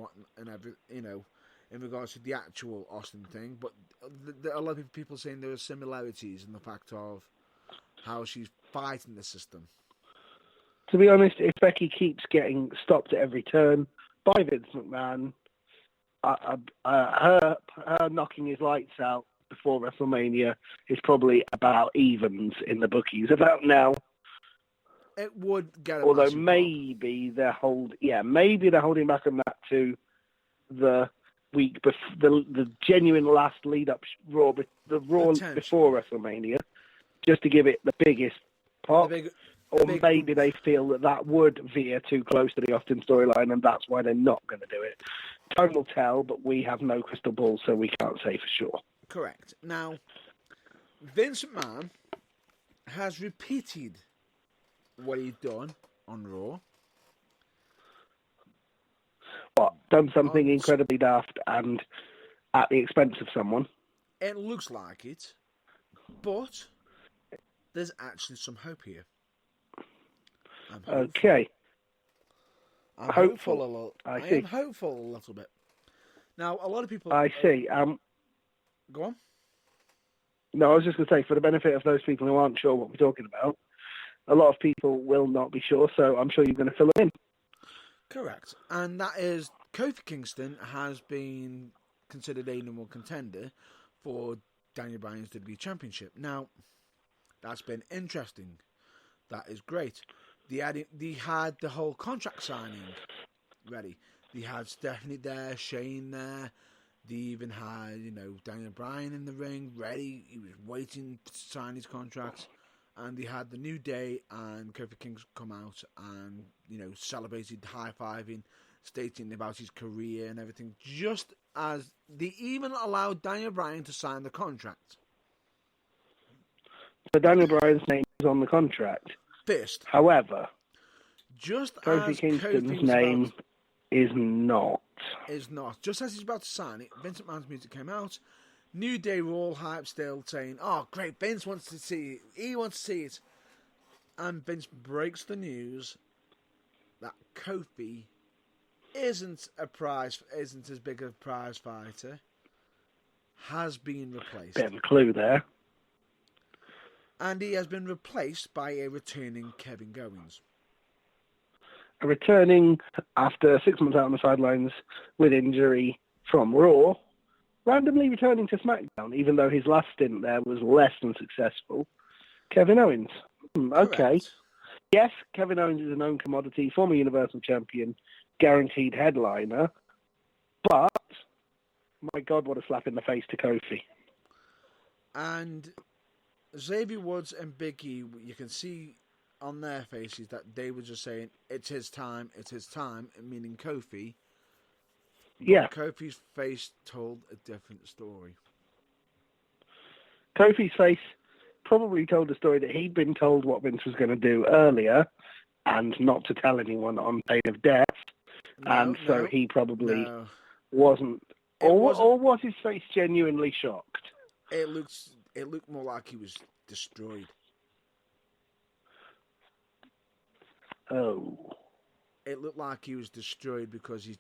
regards to the actual Austin thing. But a lot of people saying there are similarities in the fact of how she's fighting the system. To be honest, if Becky keeps getting stopped at every turn by Vince McMahon, her knocking his lights out before WrestleMania is probably about evens in the bookies about now. It would get a although massive maybe they're holding back on that to the week the genuine last lead up Raw before WrestleMania, just to give it the biggest pop. Maybe they feel that would veer too close to the Austin storyline, and that's why they're not going to do it. Time will tell, but we have no crystal ball, so we can't say for sure. Correct. Now, Vince McMahon has repeated what he's done on Raw. What? Done something incredibly daft and at the expense of someone? It looks like it, but there's actually some hope here. Okay. I'm hopeful a little. I am hopeful a little bit. Now, a lot of people... I see. Go on. No, I was just going to say, for the benefit of those people who aren't sure what we're talking about, a lot of people will not be sure, so I'm sure you're going to fill them in. Correct. And that is, Kofi Kingston has been considered a number one contender for Daniel Bryan's WWE Championship. Now, that's been interesting. That is great. They had the whole contract signing ready. They had Stephanie there, Shane there. They even had, Daniel Bryan in the ring, ready. He was waiting to sign his contract. And they had the New Day and Kofi Kingston come out and, celebrated high-fiving, stating about his career and everything. Just as they even allowed Daniel Bryan to sign the contract. So Daniel Bryan's name is on the contract. First. However, just Kofi as Kingston's name is not. Just as he's about to sign it, Vince McMahon's music came out. New Day were all hyped still, saying, "Oh, great, Vince wants to see it. He wants to see it." And Vince breaks the news that Kofi isn't as big a prize fighter, has been replaced. Bit of a clue there. And he has been replaced by a returning Kevin Owens. Returning after 6 months out on the sidelines with injury from Raw, randomly returning to SmackDown, even though his last stint there was less than successful. Kevin Owens. Okay. Correct. Yes, Kevin Owens is a known commodity, former Universal Champion, guaranteed headliner, but my God, what a slap in the face to Kofi. And Xavier Woods and Big E, you can see on their faces that they were just saying, it's his time, meaning Kofi. Yeah. Kofi's face told a different story. Kofi's face probably told a story that he'd been told what Vince was going to do earlier and not to tell anyone on pain of death. So he probably wasn't. Or was his face genuinely shocked? It looked more like he was destroyed. Oh. It looked like he was destroyed because he's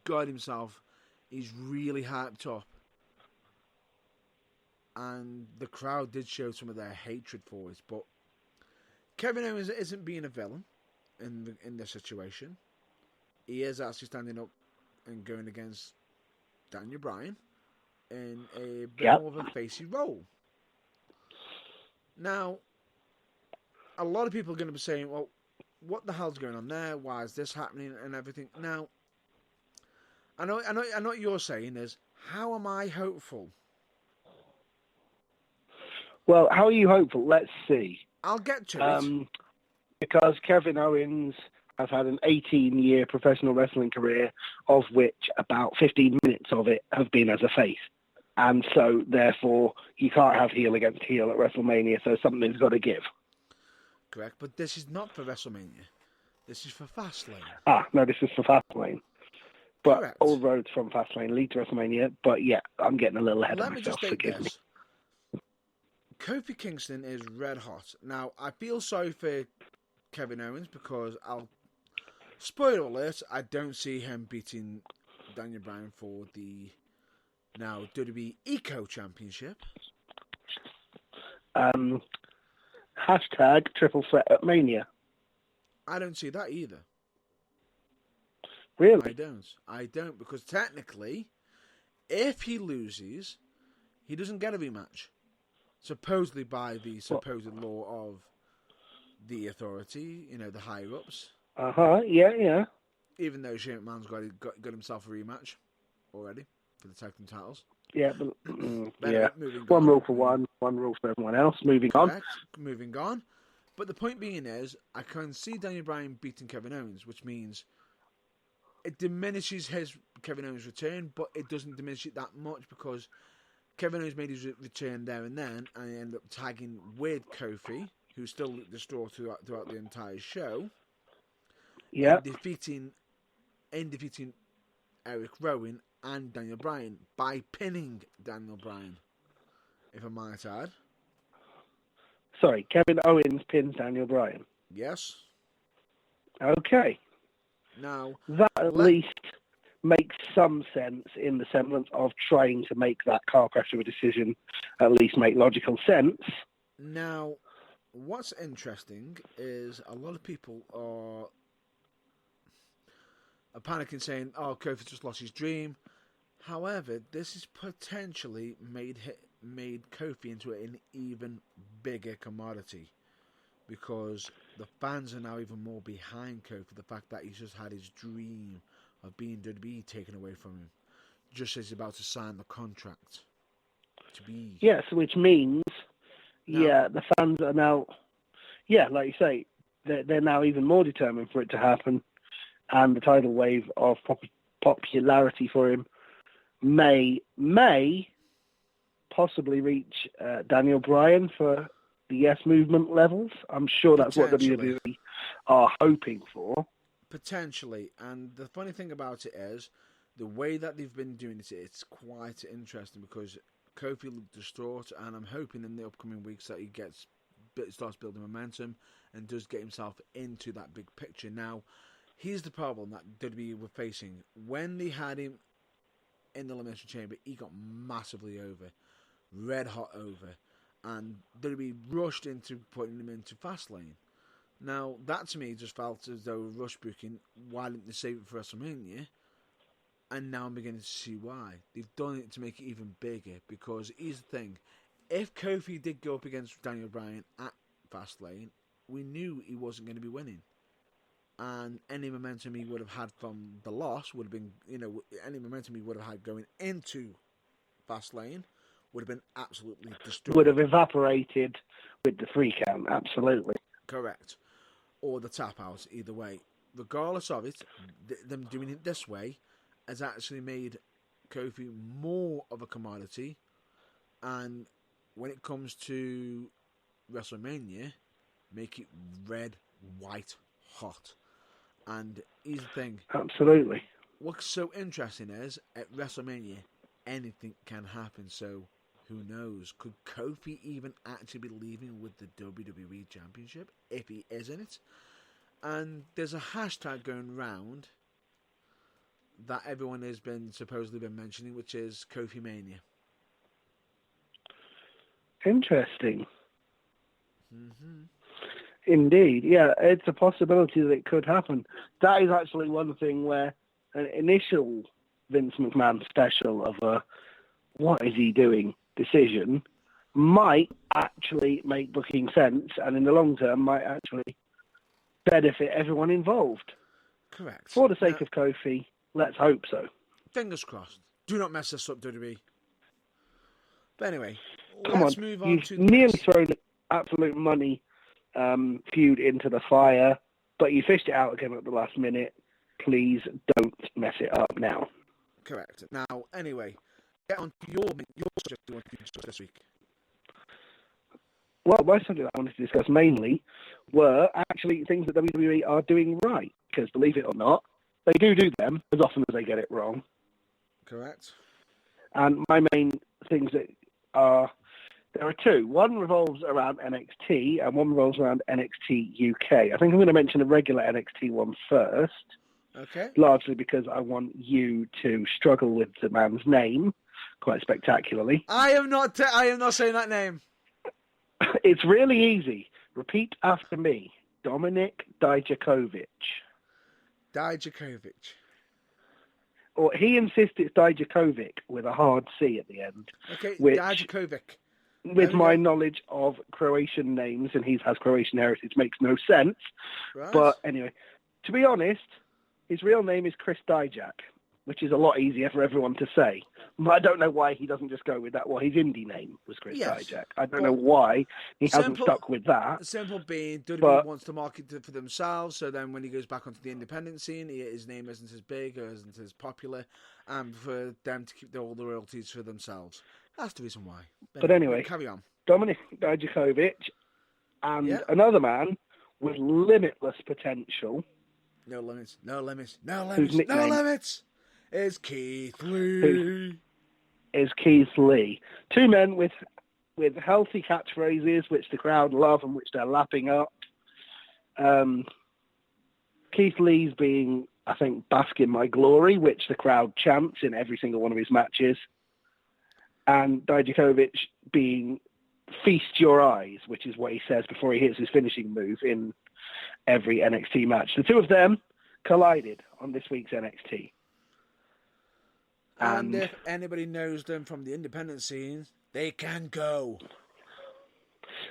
got himself. He's really hyped up. And the crowd did show some of their hatred for it. But Kevin Owens isn't being a villain in this situation. he is actually standing up and going against Daniel Bryan in a bit more of a facey role. Now, a lot of people are going to be saying, well, what the hell's going on there? Why is this happening and everything? Now, I know what you're saying is, how am I hopeful? Well, how are you hopeful? Let's see. I'll get to it. Because Kevin Owens has had an 18-year professional wrestling career, of which about 15 minutes of it have been as a face. And so, therefore, you can't have heel against heel at WrestleMania, so something's got to give. Correct, but this is not for WrestleMania. This is for Fastlane. No, this is for Fastlane. But Correct. all roads from Fastlane lead to WrestleMania. But yeah, I'm getting a little ahead of myself. Let me just state this. Kofi Kingston is red hot. Now, I feel sorry for Kevin Owens because spoiler alert, I don't see him beating Daniel Bryan for the now WWE Eco Championship. Hashtag triple threat at Mania. I don't see that either. Really? I don't, because technically, if he loses, he doesn't get a rematch. Supposedly by the supposed law of the authority, the higher ups. Yeah. Even though Shane McMahon's got himself a rematch already for the tag team titles. Yeah, but yeah. One rule for one rule for everyone else. Moving on. But the point being is, I can see Daniel Bryan beating Kevin Owens, which means it diminishes his Kevin Owens return, but it doesn't diminish it that much because Kevin Owens made his return there and then, and he ended up tagging with Kofi, who's still distraught throughout the entire show. Yeah. In defeating Eric Rowan and Daniel Bryan by pinning Daniel Bryan, if I might add. Sorry, Kevin Owens pins Daniel Bryan. Yes. Okay. Now that at least makes some sense in the semblance of trying to make that car crash of a decision at least make logical sense. Now, what's interesting is a lot of people are panicking, saying, "Oh, Kofi just lost his dream." However, this has potentially made Kofi into an even bigger commodity because the fans are now even more behind Kofi. The fact that he's just had his dream of being WWE taken away from him, just as he's about to sign the contract to be. Yes, which means, the fans are now, like you say, they're now even more determined for it to happen, and the tidal wave of popularity for him may possibly reach Daniel Bryan for the Yes Movement levels. I'm sure that's what WWE are hoping for. Potentially, and the funny thing about it is, the way that they've been doing it, it's quite interesting because Kofi looked distraught, and I'm hoping in the upcoming weeks that he starts building momentum and does get himself into that big picture. Now, here's the problem that WWE were facing. When they had him in the Elimination Chamber, he got massively over, red hot over, and WWE rushed into putting him into Fastlane. Now, that to me just felt as though rush booking. Why didn't they save it for WrestleMania? And now I'm beginning to see why. They've done it to make it even bigger, because here's the thing. If Kofi did go up against Daniel Bryan at Fastlane, we knew he wasn't going to be winning. And any momentum he would have had from the loss would have been, any momentum he would have had going into Fastlane would have been absolutely destroyed. Would have evaporated with the 3 count, absolutely. Correct. Or the tap out, either way. Regardless of it, them doing it this way has actually made Kofi more of a commodity. And when it comes to WrestleMania, make it red, white, hot. And here's the thing. Absolutely. What's so interesting is, at WrestleMania, anything can happen. So, who knows? Could Kofi even actually be leaving with the WWE Championship if he is in it? And there's a hashtag going round that everyone has supposedly been mentioning, which is Kofi Mania. Interesting. Mm-hmm. Indeed, yeah, it's a possibility that it could happen. That is actually one thing where an initial Vince McMahon special of a what is he doing decision might actually make booking sense, and in the long term might actually benefit everyone involved. Correct. For the sake of Kofi, let's hope so. Fingers crossed. Do not mess this up, WWE. But anyway, Come let's on, move on you've to nearly thrown absolute money feud into the fire, but you fished it out again at the last minute. Please don't mess it up now. Correct. Now, anyway, get on to your subject you want to discuss this week. Well, my subject I wanted to discuss mainly were actually things that WWE are doing right, because believe it or not, they do them as often as they get it wrong. Correct. And my main things that are, there are two. One revolves around NXT and one revolves around NXT UK. I think I'm going to mention the regular NXT one first. Okay. Largely because I want you to struggle with the man's name quite spectacularly. I am not saying that name. It's really easy. Repeat after me. Dominik Dijakovic. Dijakovic. Or he insists it's Dijakovic with a hard C at the end. Okay, which, Dijakovic. With my knowledge of Croatian names, and he has Croatian heritage, makes no sense. Right. But anyway, to be honest, his real name is Chris Dijak, which is a lot easier for everyone to say. But I don't know why he doesn't just go with that. Well, his indie name was Chris Dijak. I don't know why he hasn't stuck with that. Simple being, WWE wants to market it for themselves, so then when he goes back onto the independent scene, his name isn't as big or isn't as popular, and for them to keep all the royalties for themselves. That's the reason why. But anyway, carry on. Dominik Dijakovic and another man with limitless potential. No limits, no limits, no limits, no limits. Is Keith Lee. Is Keith Lee. Two men with healthy catchphrases, which the crowd love and which they're lapping up. Keith Lee's being, I think, bask in my glory, which the crowd chants in every single one of his matches. And Dijakovic being feast your eyes, which is what he says before he hits his finishing move in every NXT match. The two of them collided on this week's NXT. And if anybody knows them from the independent scene, they can go.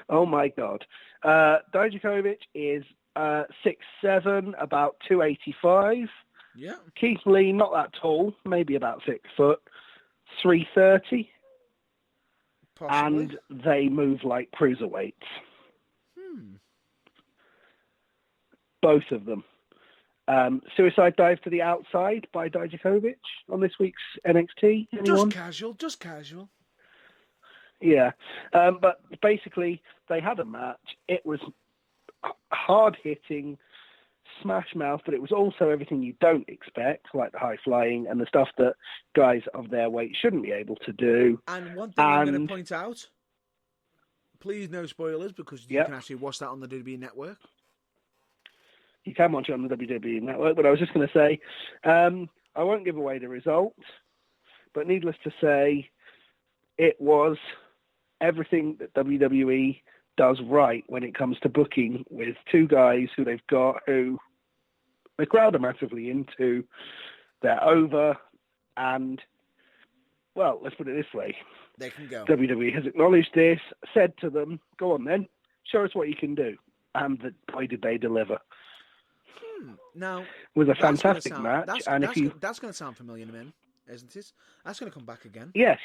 Oh my God. Dijakovic is 6'7", about 285. Yeah. Keith Lee, not that tall, maybe about 6 foot, 330. Possibly. And they move like cruiserweights. Both of them. Suicide dive to the outside by Dijakovic on this week's NXT. Anyone? Just casual. Yeah. But basically, they had a match. It was hard-hitting, smash mouth, but it was also everything you don't expect, like the high flying and the stuff that guys of their weight shouldn't be able to do. And one thing I'm going to point out, please no spoilers, because you can actually watch that on the WWE Network. You can watch it on the WWE Network, but I was just going to say, I won't give away the result, but needless to say, it was everything that WWE does right when it comes to booking, with two guys who they've got who the crowd are massively into. They're over, and, well, let's put it this way. They can go. WWE has acknowledged this, said to them, go on then, show us what you can do. And boy, did they deliver. Now, it was a fantastic match. That's going to sound familiar to me, isn't it? That's going to come back again. Yes.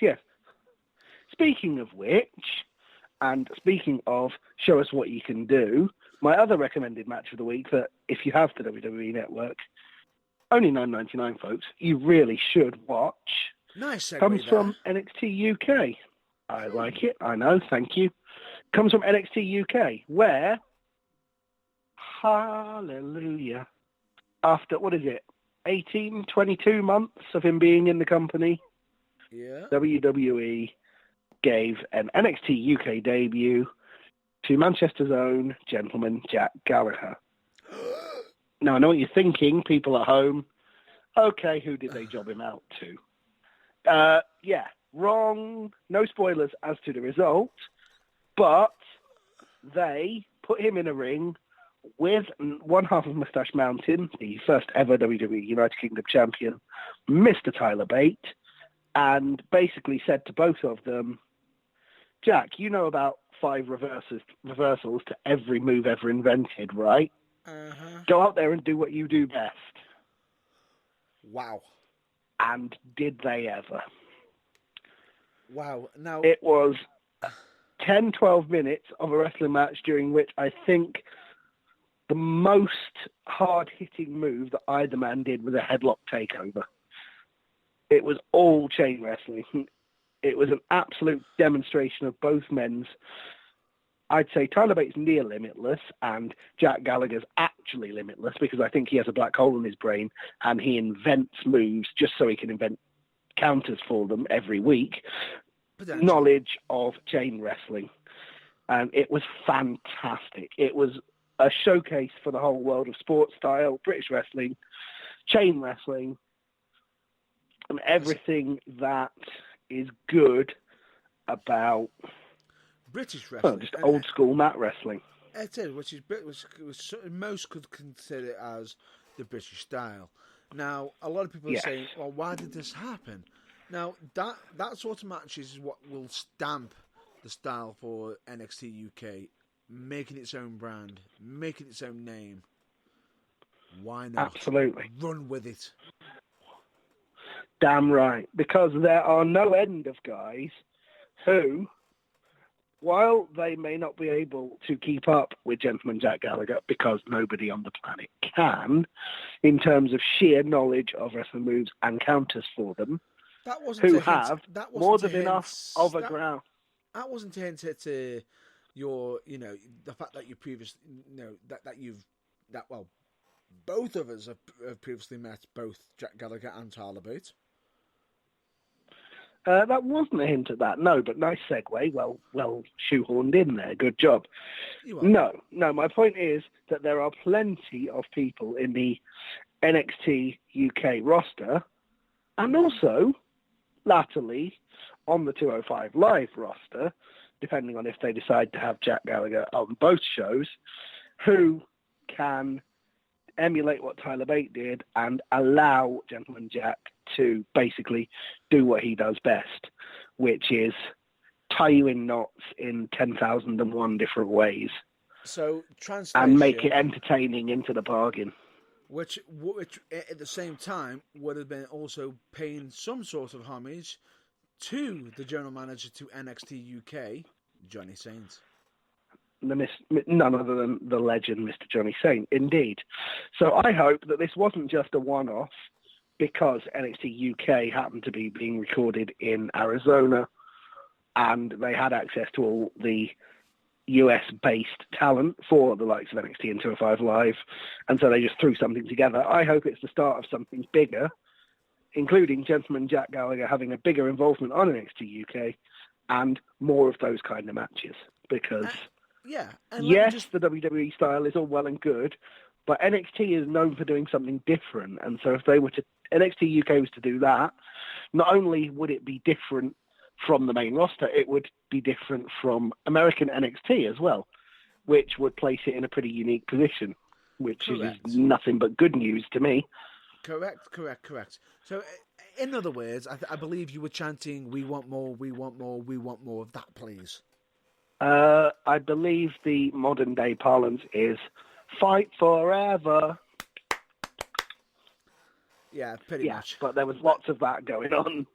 Speaking of which, and speaking of show us what you can do, my other recommended match of the week that, if you have the WWE Network, only $9.99, folks, you really should watch. Nice segue comes there. From NXT UK. I like it. I know. Thank you. Comes from NXT UK, where, hallelujah, after, 18, 22 months of him being in the company, WWE gave an NXT UK debut to Manchester's own gentleman, Jack Gallagher. Now, I know what you're thinking, people at home. Okay, who did they job him out to? Wrong. No spoilers as to the result, but they put him in a ring with one half of Mustache Mountain, the first ever WWE United Kingdom champion, Mr. Tyler Bate, and basically said to both of them, Jack, you know about 5 reversals to every move ever invented, right? Uh-huh. Go out there and do what you do best. Wow. And did they ever? Wow. Now it was 10, 12 minutes of a wrestling match during which I think the most hard-hitting move that either man did was a headlock takeover. It was all chain wrestling. It was an absolute demonstration of both men's. I'd say Tyler Bates near limitless and Jack Gallagher's actually limitless, because I think he has a black hole in his brain and he invents moves just so he can invent counters for them every week. Knowledge of chain wrestling. And it was fantastic. It was a showcase for the whole world of sports style, British wrestling, chain wrestling, and everything that is good about British wrestling. Just old school mat wrestling. It is, which most could consider it as the British style. Now, a lot of people are saying, well, why did this happen? Now, that sort of matches is what will stamp the style for NXT UK, making its own brand, making its own name. Why not? Absolutely. Run with it. Damn right. Because there are no end of guys who, while they may not be able to keep up with Gentleman Jack Gallagher, because nobody on the planet can, in terms of sheer knowledge of wrestling moves and counters for them, who have more than enough of a ground. That wasn't to hint to your, the fact that you previously, both of us have previously met both Jack Gallagher and Tyler Bate. That wasn't a hint at that, no, but nice segue. Well shoehorned in there. Good job. No, my point is that there are plenty of people in the NXT UK roster, and also, latterly, on the 205 Live roster, depending on if they decide to have Jack Gallagher on both shows, who can emulate what Tyler Bate did and allow Gentleman Jack to basically do what he does best, which is tie you in knots in 10,001 different ways. So translation, and make it entertaining into the bargain. Which at the same time would have been also paying some sort of homage to the general manager to NXT UK, Johnny Saint. None other than the legend, Mr. Johnny Saint, indeed. So I hope that this wasn't just a one-off because NXT UK happened to be being recorded in Arizona and they had access to all the US-based talent for the likes of NXT and 205 Live, and so they just threw something together. I hope it's the start of something bigger, including Gentleman Jack Gallagher having a bigger involvement on NXT UK and more of those kind of matches, because... yes, the WWE style is all well and good, but NXT is known for doing something different. And so if NXT UK was to do that, not only would it be different from the main roster, it would be different from American NXT as well, which would place it in a pretty unique position, which is nothing but good news to me. Correct. So, in other words, I believe you were chanting, "We want more, we want more, we want more of that, please." I believe the modern day parlance is fight forever. Yeah, pretty much. But there was lots of that going on.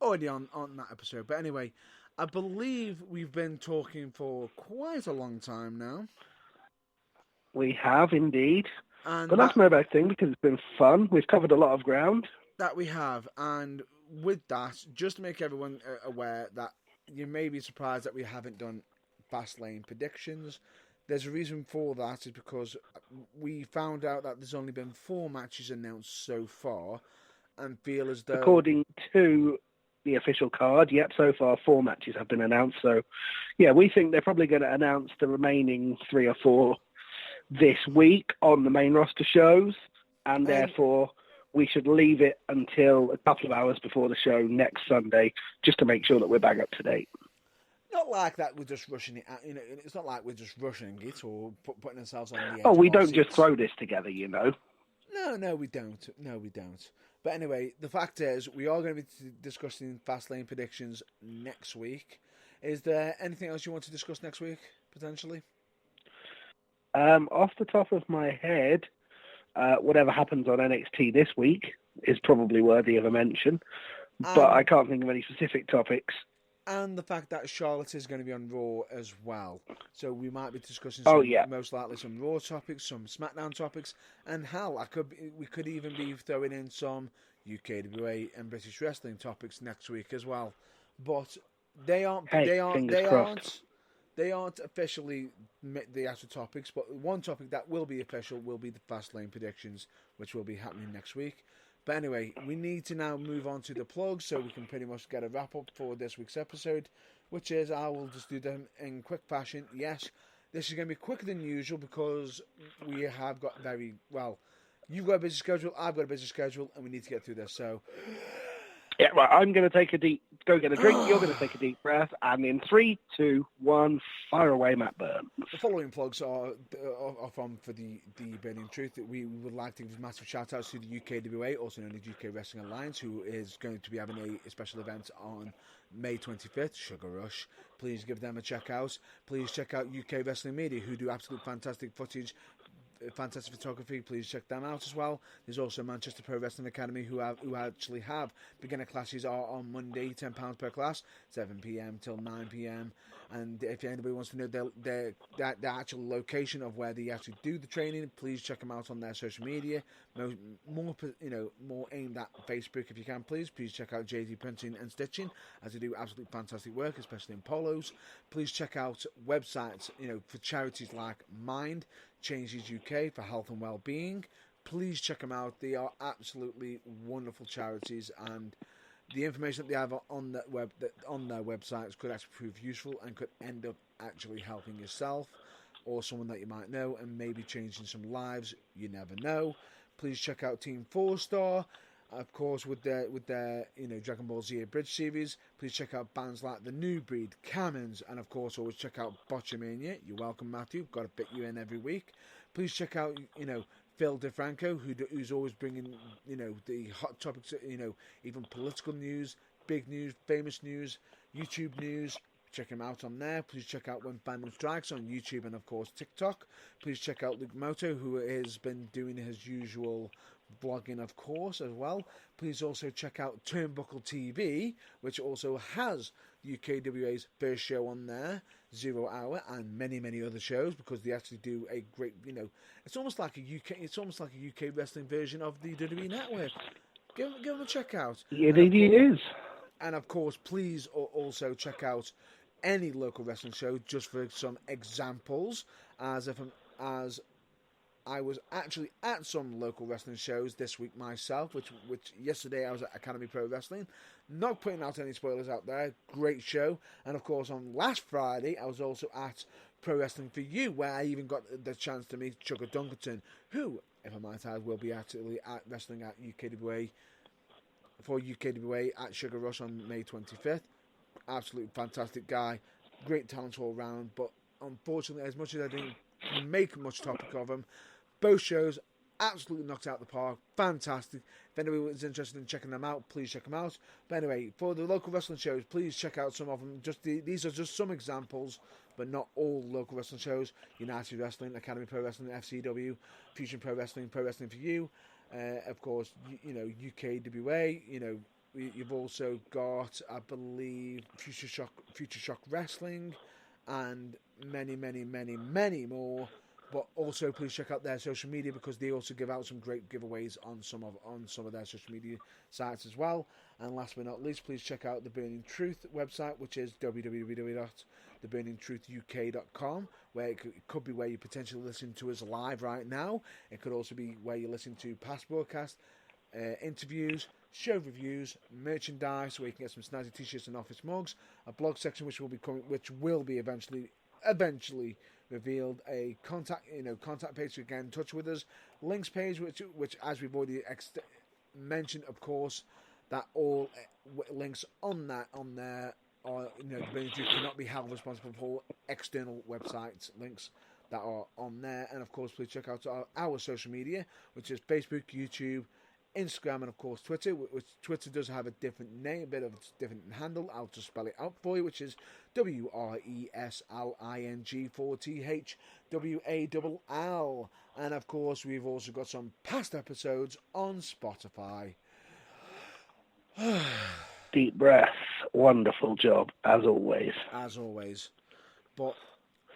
Already on that episode. But anyway, I believe we've been talking for quite a long time now. We have indeed. But that's no bad thing because it's been fun. We've covered a lot of ground. That we have. And with that, just to make everyone aware that you may be surprised that we haven't done Fastlane predictions. There's a reason for that, is because we found out that there's only been 4 matches announced so far, and feel as though... According to the official card, so far 4 matches have been announced. So, we think they're probably going to announce the remaining 3 or 4 this week on the main roster shows, and therefore we should leave it until a couple of hours before the show next Sunday, just to make sure that we're back up to date. Not like that we're just rushing it out, it's not like we're just rushing it or putting ourselves on the edge Oh, we of our don't just seats. throw this together, you know. No, we don't. No, we don't. But anyway, the fact is, we are going to be discussing Fastlane predictions next week. Is there anything else you want to discuss next week, potentially? Off the top of my head, whatever happens on NXT this week is probably worthy of a mention, but I can't think of any specific topics. And the fact that Charlotte is going to be on Raw as well. So we might be discussing most likely some Raw topics, some SmackDown topics, and hell, we could even be throwing in some UKWA and British wrestling topics next week as well. But they aren't officially the actual topics, but one topic that will be official will be the Fastlane predictions, which will be happening next week. But anyway, we need to now move on to the plugs so we can pretty much get a wrap up for this week's episode, which is, I will just do them in quick fashion. Yes, this is going to be quicker than usual because we have got you've got a busy schedule, I've got a busy schedule, and we need to get through this. So, yeah, well, I'm going to go get a drink, you're going to take a deep breath, and in 3, 2, 1, fire away, Matt Byrne. The following plugs are for the Burning Truth. We would like to give massive shout outs to the UKWA, also known as UK Wrestling Alliance, who is going to be having a special event on May 25th, Sugar Rush. Please give them a check out. Please check out UK Wrestling Media, who do absolute fantastic footage, fantastic photography. Please check them out as well. There's also Manchester Pro Wrestling Academy, who actually have beginner classes are on Monday, £10 per class, 7 p.m. till 9 p.m. And if anybody wants to know the actual location of where they actually do the training, please check them out on their social media. More aimed at Facebook if you can. Please check out JD Printing and Stitching, as they do absolutely fantastic work, especially in polos. Please check out websites, for charities like Mind, Changes UK for health and well-being. Please check them out. They are absolutely wonderful charities, and the information that they have on their websites could actually prove useful and could end up actually helping yourself or someone that you might know and maybe changing some lives. You never know. Please check out Team 4-Star, of course, with their Dragon Ball Z Bridge series. Please check out bands like The New Breed, Cannons, and of course always check out Botchamania. You're welcome, Matthew. Got to fit you in every week. Please check out Phil DeFranco, who's always bringing the hot topics, even political news, big news, famous news, YouTube news. Check him out on there. Please check out When Fandom Strikes on YouTube and of course TikTok. Please check out Luke Moto, who has been doing his usual vlogging, of course, as well. Please also check out Turnbuckle TV, which also has UKWA's first show on there, 0 Hour, and many other shows, because they actually do a great, it's almost like a UK wrestling version of the WWE Network. Give them a check out. It is. And of course, please also check out any local wrestling show, just for some examples, as I was actually at some local wrestling shows this week myself, which yesterday I was at Academy Pro Wrestling. Not putting out any spoilers out there. Great show. And of course, on last Friday, I was also at Pro Wrestling for You, where I even got the chance to meet Chugga Dunkerton, who, if I might add, will be actually at wrestling at UKWA at Sugar Rush on May 25th. Absolutely fantastic guy. Great talent all round. But unfortunately, as much as I didn't make much topic of him, both shows absolutely knocked out the park. Fantastic. If anybody was interested in checking them out, please check them out. But anyway, for the local wrestling shows, please check out some of them. These are just some examples, but not all local wrestling shows. United Wrestling, Academy Pro Wrestling, FCW, Fusion Pro Wrestling for You. Of course, UKWA. You've also got, I believe, Future Shock Wrestling, and many more. But also, please check out their social media, because they also give out some great giveaways on some of their social media sites as well. And last but not least, please check out the Burning Truth website, which is www.theburningtruthuk.com, where it could be where you potentially listen to us live right now. It could also be where you listen to past broadcasts, interviews, show reviews, merchandise, where you can get some snazzy t-shirts and office mugs, a blog section which will be eventually revealed, a contact page to get in touch with us, links page which as we've already mentioned, of course, that all links on there are, the Burning Truth cannot be held responsible for external websites links that are on there. And of course, please check out our social media, which is Facebook, YouTube, Instagram, and of course Twitter. Which Twitter does have a different name, a bit of a different handle. I'll just spell it out for you, which is WRESLING4THWALL. And of course, we've also got some past episodes on Spotify. Deep breath. Wonderful job, as always. As always. But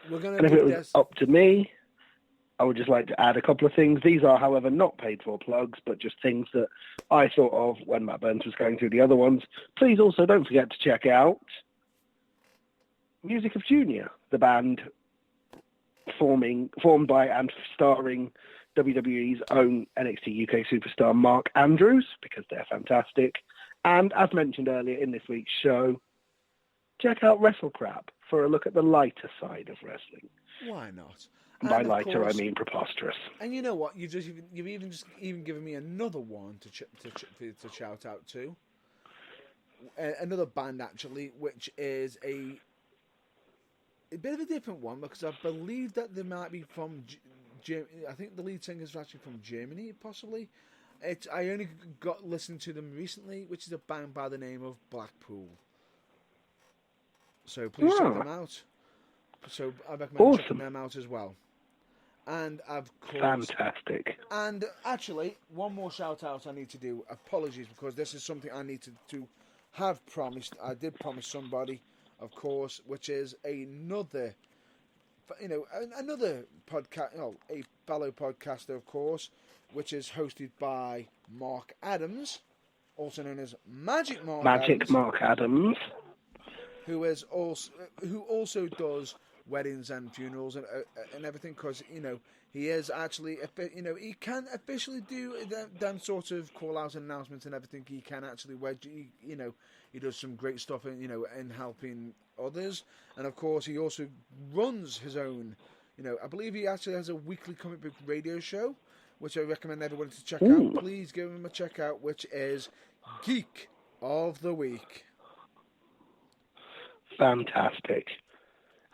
we're going to. And if it was this up to me, I would just like to add a couple of things. These are, however, not paid for plugs, but just things that I thought of when Matt Burns was going through the other ones. Please also don't forget to check out Music of Junior, the band formed by and starring WWE's own NXT UK superstar Mark Andrews, because they're fantastic. And as mentioned earlier in this week's show, check out WrestleCrap for a look at the lighter side of wrestling. Why not? And by lighter, course, I mean preposterous. And you know what? You've even given me another one to shout out to. Another band, actually, which is a bit of a different one, because I believe that they might be from I think the lead singer is actually from Germany, possibly. I only got listening to them recently, which is a band by the name of Blackpool. So please check them out. So I recommend checking them out as well. And of course, fantastic. And actually, one more shout out I need to do. Apologies, because this is something I need to have promised. I did promise somebody, of course, which is another podcast, a fellow podcaster, of course, which is hosted by Mark Adams, also known as Magic Mark Adams, who also does weddings and funerals and everything, because he is actually he can officially do them sort of call out announcements and everything. He can actually he does some great stuff in helping others, and of course he also runs his own I believe he actually has a weekly comic book radio show, which I recommend everyone to check out. Please give him a check out, which is Geek of the Week. Fantastic.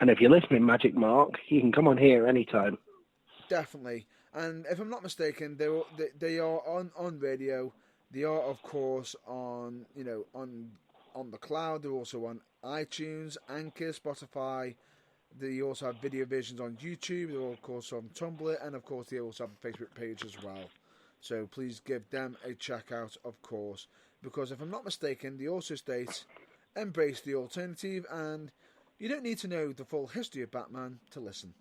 And if you're listening, Magic Mark, you can come on here anytime. Definitely. And if I'm not mistaken, they are on radio. They are, of course, on on the cloud. They're also on iTunes, Anchor, Spotify. They also have video versions on YouTube. They're, of course, on Tumblr. And, of course, they also have a Facebook page as well. So please give them a check out, of course. Because if I'm not mistaken, they also state, embrace the alternative, and you don't need to know the full history of Batman to listen.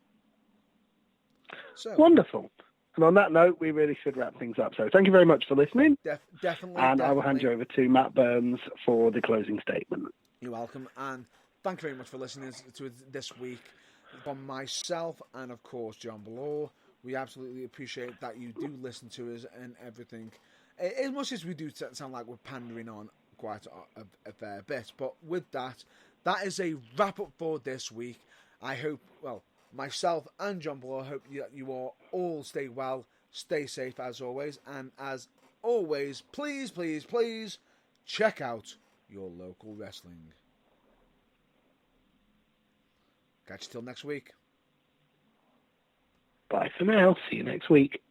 So wonderful. And on that note, we really should wrap things up. So thank you very much for listening. Definitely. And I will hand you over to Matt Burns for the closing statement. You're welcome. And thank you very much for listening to this week. From myself and, of course, John Ballore, we absolutely appreciate that you do listen to us and everything. As much as we do sound like we're pandering on quite a fair bit. But with that, that is a wrap-up for this week. I hope, myself and John Ballore hope that you all stay well, stay safe as always. And as always, please, please, please check out your local wrestling. Catch you till next week. Bye for now. See you next week.